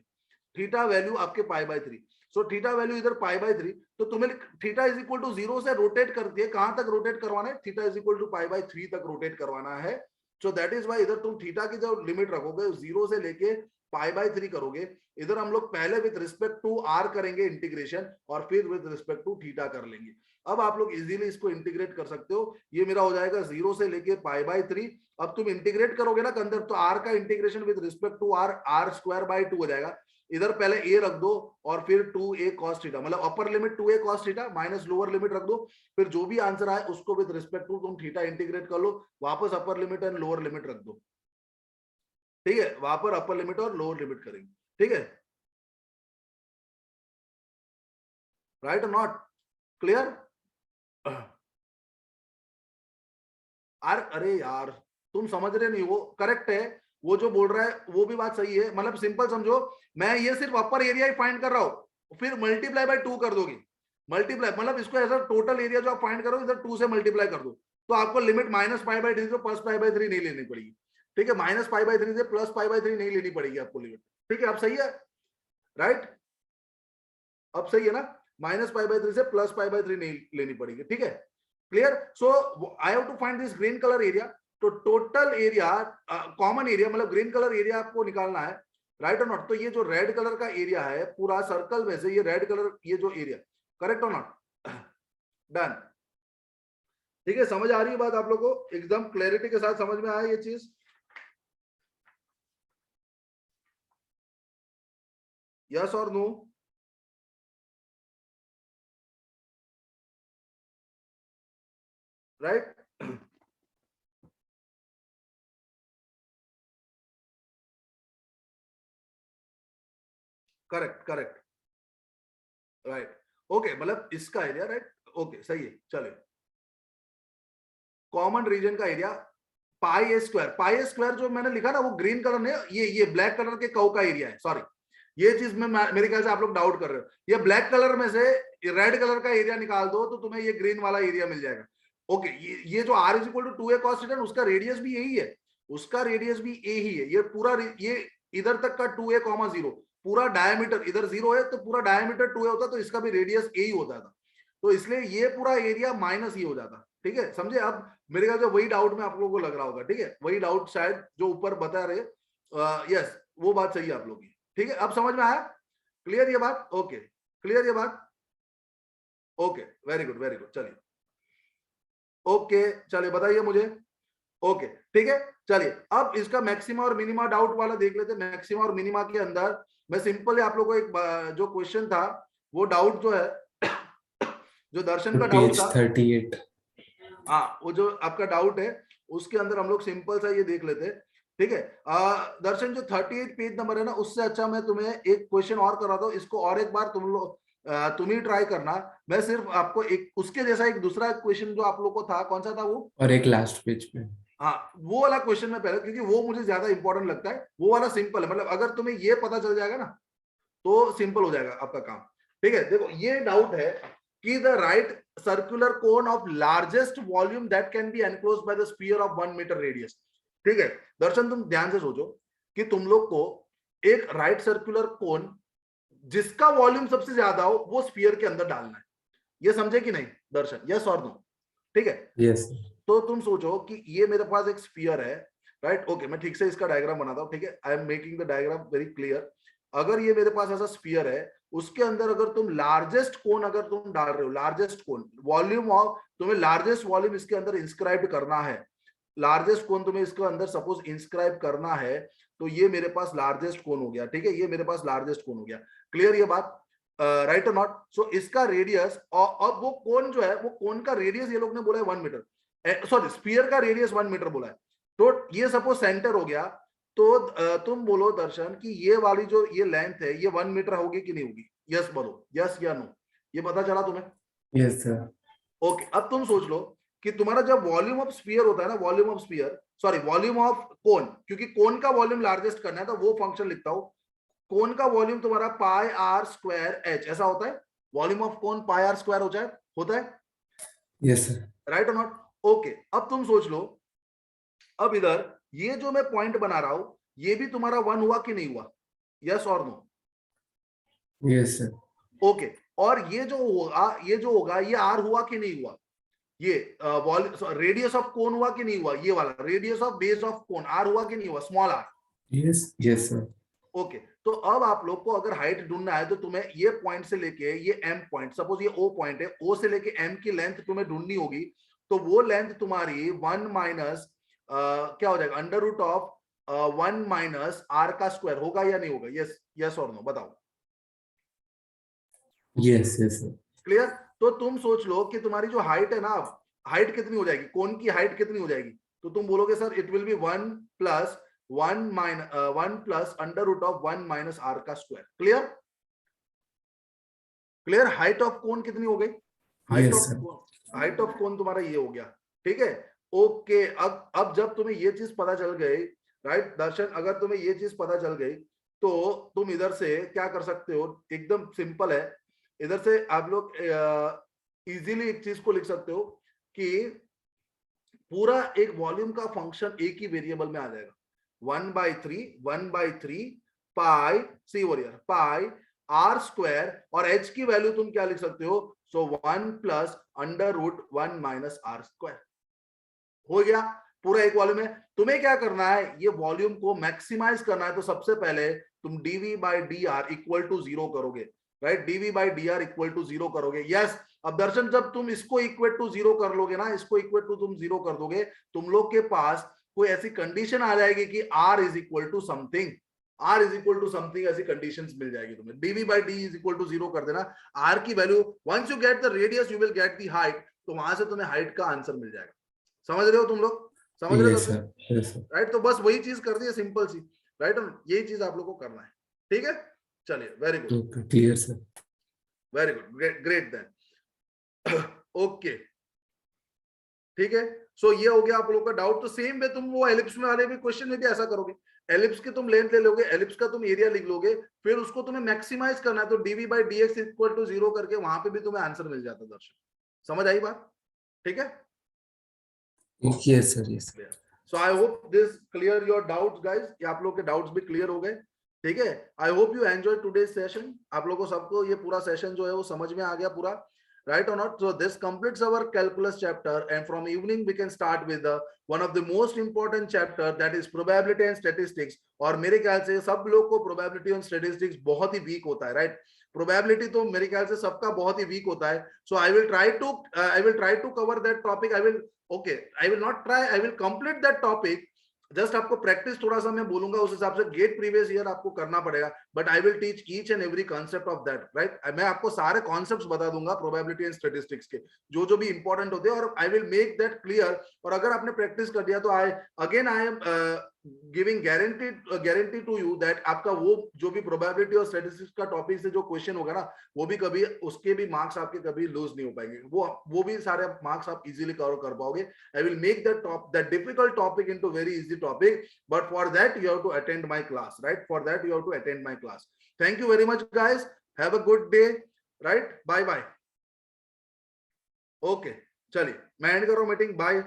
थीटा वैल्यू आपके π/3। सो थीटा वैल्यू इधर π/3, तो तुम्हें थीटा इज इक्वल टू 0 से रोटेट कर दिए, कहां तक रोटेट करवाना है, थीटा इज इक्वल टू π/3 तक रोटेट करवाना है। सो दैट इज व्हाई इधर तुम थीटा की जो लिमिट रखोगे 0 से लेके π/3 करोगे, इधर हम लोग पहले विद रिस्पेक्ट टू r करेंगे इंटीग्रेशन और फिर विद रिस्पेक्ट टू थीटा कर लेंगे। अब आप लोग इजीली इसको इंटीग्रेट कर सकते हो, ये मेरा हो जाएगा 0 से लेके π/3। अब तुम इंटीग्रेट करोगे ना अंदर, तो r का integration with respect to r²/2 हो जाएगा। इधर पहले a रख दो और फिर 2a cos थीटा, मतलब upper limit 2a cos theta minus lower limit रख दो, फिर जो भी आंसर आए उसको विद रिस्पेक्ट टू तुम थीटा इंटीग्रेट कर लो, वापस अपर लिमिट एंड लोअर लिमिट रख दो, ठीक है, वहां पर अपर लिमिट और लोअर लिमिट करेंगे, ठीक है, राइट और नॉट क्लियर? अरे यार तुम समझ रहे नहीं, वो करेक्ट है, वो जो बोल रहा है वो भी बात सही है, मतलब सिंपल समझो, मैं ये सिर्फ अपर एरिया ही फाइंड कर रहा हूं, फिर मल्टीप्लाई बाय 2 कर दोगे, मल्टीप्लाई मतलब इसको ऐसा टोटल एरिया जो आप फाइंड करो इधर 2 से मल्टीप्लाई कर दो, तो आपको लिमिट -π/3 से +π/3 नहीं लेनी पड़ेगी, ठीक है, -π/3 से +π/3 नहीं लेनी पड़ेगी आपको लिमिट, ठीक है, अब सही है, राइट, अब सही है ना, -π/3 से +π/3 नहीं लेनी पड़ेगी, ठीक है, clear? So I have to find this green colour area, तो टोटल एरिया, कॉमन एरिया मतलब ग्रीन कलर एरिया आपको निकालना है, राइट और नॉट? तो ये जो रेड कलर का एरिया है पूरा सर्कल में से, ये रेड कलर, ये जो एरिया, करेक्ट और नॉट? डन, ठीक है, समझ आ रही है बात आप लोगों को, एकदम क्लैरिटी के साथ समझ में आया ये चीज? यस और no? Right, correct correct, right, okay, मतलब इसका एरिया, राइट, ओके, सही है, चलिए, कॉमन रीजन का एरिया πa², जो मैंने लिखा ना वो ग्रीन कलर ने, ये ब्लैक कलर के कर्व का एरिया है, सॉरी, ये चीज में मेरे ख्याल से आप लोग डाउट कर रहे हो, ये ब्लैक कलर में से रेड कलर का एरिया निकाल दो तो तुम्हें ये ग्रीन वाला एरिया मिल जाएगा, ओके, ये जो r is equal to 2a cos theta, उसका रेडियस भी यही है, उसका रेडियस भी a ही है, ये पूरा, ये इधर तक का 2a, 0 पूरा डायमीटर, इधर 0 है तो पूरा डायमीटर 2a होता, तो इसका भी रेडियस a ही होता था, तो इसलिए ये पूरा एरिया माइनस ही हो जाता, ठीक है, समझे? अब मेरे ख्याल से वही डाउट में आप लोगों को लग रहा होगा, ठीक है, वही डाउट शायद जो ऊपर बता रहे, यस वो बात सही है आप लोगों की, ठीक है, अब समझ में आया, क्लियर ये बात? ओके, क्लियर ये बात? Okay, very good very good, चलिए, ओके, चलिए बताइए मुझे, ओके, ठीक है, चलिए, अब इसका मैक्सिमा और मिनिमा डाउट वाला देख लेते हैं। मैक्सिमा और मिनिमा के अंदर मैं सिंपल आप लोगों को एक जो क्वेश्चन था, वो डाउट जो है जो दर्शन का डाउट था 38, हाँ, वो जो आपका डाउट है उसके अंदर हम लोग सिंपल सा ये देख लेते हैं, ठीक है, दर्शन जो 38 पेज नंबर है ना, उससे अच्छा मैं तुम्हें एक क्वेश्चन और कराता हूँ, इसको और एक बार तुम ही ट्राई करना, मैं सिर्फ आपको एक उसके जैसा एक दूसरा क्वेश्चन जो आप लोग को था, कौन सा था वो, और एक लास्ट पेज पे, हाँ, वो वाला क्वेश्चन में पहले, क्योंकि वो मुझे ज्यादा इंपॉर्टेंट लगता है, वो वाला सिंपल है, मतलब अगर तुम्हें ये पता चल जाएगा ना तो सिंपल हो जाएगा आपका काम, ठीक है, देखो ये डाउट है कि the right circular cone of largest volume that can be enclosed by the sphere of 1 metre radius, ठीक है, दर्शन तुम ध्यान से सोचो कि तुम लोग को एक राइट सर्कुलर कोन जिसका वॉल्यूम सबसे ज्यादा हो वो स्फीयर के अंदर डालना है, ये समझे कि नहीं दर्शन, यस और नो? ठीक है, यस, तो तुम सोचो कि ये मेरे पास एक स्फीयर है, राइट, ओके, मैं ठीक से इसका डायग्राम बनाता हूं, ठीक है, I am making the diagram very clear. अगर ये मेरे पास ऐसा स्फीयर है, उसके अंदर अगर तुम लार्जेस्ट कोन अगर तुम डाल रहे हो, लार्जेस्ट कोन वॉल्यूम ऑफ, तुम्हें लार्जेस्ट वॉल्यूम इसके अंदर इंस्क्राइब करना है, लार्जेस्ट कोन तुम्हें इसके अंदर सपोज इंस्क्राइब करना है, तो ये मेरे पास लार्जेस्ट कोन हो गया, ठीक है, ये मेरे पास लार्जेस्ट कोन हो गया, क्लियर ये बात, राइट और नॉट? सो इसका रेडियस, और अब वो कोन जो है, वो कोन का रेडियस ये लोग ने बोला है 1 मीटर, सॉरी स्फीयर का रेडियस 1 मीटर बोला है, तो ये सपोज सेंटर हो गया, तो तुम बोलो दर्शन कि ये वाली जो ये लेंथ है ये 1 मीटर होगी कि नहीं होगी? यस बोलो, यस या नो। ये पता चला तुम्हें? Yes sir. ओके, अब तुम सोच लो कि तुम्हारा जब वॉल्यूम ऑफ स्फीयर होता है ना, volume of sphere, sorry volume of कोन, क्योंकि कोन का वॉल्यूम लार्जेस्ट करना है तो वो फंक्शन लिखता हूं। कोन का वॉल्यूम तुम्हारा पाई आर स्क्वायर एच ऐसा होता है। Volume of cone pi are square होता है। Yes sir. राइट और नॉट? ओके, अब तुम सोच लो, अब इधर ये जो मैं पॉइंट बना रहा हूं ये भी तुम्हारा 1 हुआ कि नहीं हुआ? यस और नो? Yes sir. ओके, और ये जो होगा ये आर हुआ कि नहीं हुआ? ये रेडियस ऑफ कोन हुआ कि नहीं हुआ? ये वाला radius of base of cone r हुआ कि नहीं हुआ? Small r. Yes yes sir. Okay, तो अब आप लोग को अगर हाइट ढूंढना है तो तुम्हें ये पॉइंट से लेके ये एम पॉइंट, सपोज ये ओ पॉइंट है, ओ से लेके एम की लेंथ तुम्हें ढूंढनी होगी। तो वो लेंथ तुम्हारी 1 माइनस क्या हो जाएगा? Under root of 1 minus are का स्क्वायर होगा या नहीं होगा? यस यस और नो बताओ। Yes yes sir. क्लियर? तो तुम सोच लो कि तुम्हारी जो हाइट है ना, हाइट कितनी हो जाएगी? कोन की हाइट कितनी हो जाएगी? तो तुम बोलोगे sir it will be 1 plus under root of 1 minus are का square. Clear? Clear? Height of cone कितनी हो गई? हाइट ऑफ कोन तुम्हारा ये हो गया। ठीक है, ओके। अब जब तुम्हें ये चीज पता चल गई, राइट दर्शन, अगर तुम्हें ये चीज पता चल गई तो तुम इधर से क्या कर सकते हो? एकदम सिंपल है। इधर से आप लोग इजीली एक चीज को लिख सकते हो कि पूरा एक वॉल्यूम का फंक्शन एक ही वेरिएबल में आ जाएगा। 1/3 pi, see over here, pi are square, और एच की वैल्यू तुम क्या लिख सकते हो? So 1 plus under root 1 minus R square. हो गया, पूरा एक वॉल्यूम है। तुम्हें क्या करना है? ये वॉल्यूम को मैक्सिमाइज करना है। तो सबसे पहले तुम dv by d r equal to 0 करोगे, राइट? dv by d r equal to 0 करोगे। यस, अब दर्शन जब तुम इसको इक्वल टू 0 कर लोगे ना, इसको इक्वल टू तुम 0 कर दोगे, तुम लोग के पास कोई ऐसी कंडीशन आ जाएगी कि r is equal to something, ऐसी कंडीशंस मिल जाएगी तुम्हें। dv by d is equal to 0 कर देना, r की value, once you get the radius you will get the height, तो वहां से तुम्हें हाइट का आंसर मिल जाएगा। समझ रहे हो तुम लोग? समझ रहे हो? राइट, तो बस वही चीज कर दी है, सिंपल सी, राइट? यही चीज आप लोग को करना है। ठीक है, चलिए, very good, clear sir. Very good, great then. Okay, ठीक है। सो ये हो गया आप लोग का डाउट। तो सेम वे तुम वो एलिप्स में वाले भी क्वेश्चन में भी ऐसा करोगे। एलिप्स की तुम लेंथ ले लोगे, एलिप्स का तुम एरिया लिख लोगे, फिर उसको तुम्हें मैक्सिमाइज करना है, तो dv by dx equal to 0 करके वहां पे भी तुम्हें आंसर मिल जाता है। दर्शक, समझ आई बात? ठीक है, yes sir, yes. So I hope this clear your doubts guys, कि आप लोग के डाउट्स भी क्लियर हो गए। ठीक है, I hope you enjoy today session. आप लोगों को सबको ये पूरा सेशन जो है वो समझ में आ गया पूरा, right or not? So this completes our calculus chapter, and from evening we can start with one of the most important chapter, that is probability and statistics. और मेरे ख्याल से सब लोग को probability and statistics बहुत ही वीक होता है, right? probability तो मेरे ख्याल से सबका बहुत ही वीक होता है। So I will try to cover that topic. I will not try, I will complete that topic. Just आपको प्रैक्टिस थोड़ा सा मैं बोलूंगा, उस हिसाब से गेट प्रीवियस ईयर आपको करना पड़ेगा, but I will teach each and every concept of that, right? मैं आपको सारे कॉन्सेप्ट्स बता दूंगा प्रोबेबिलिटी एंड स्टैटिस्टिक्स के, जो भी इंपॉर्टेंट होते हैं, और I will make that clear. और अगर आपने प्रैक्टिस कर दिया तो I am giving guarantee to you that आपका वो जो भी प्रोबेबिलिटी और स्टैटिस्टिक्स का टॉपिक से जो क्वेश्चन होगा ना, वो भी कभी उसके भी मार्क्स आपके कभी लूज नहीं हो पाएंगे, वो भी सारे मार्क्स आप इजीली कवर कर पाओगे। I will make that difficult topic into very easy topic, but for that you have to attend my class, right? For that you have to attend my class. Thank you very much guys, have a good day, right? Bye bye. Okay, चलिए मैं and कर रहा हूँ meeting, bye.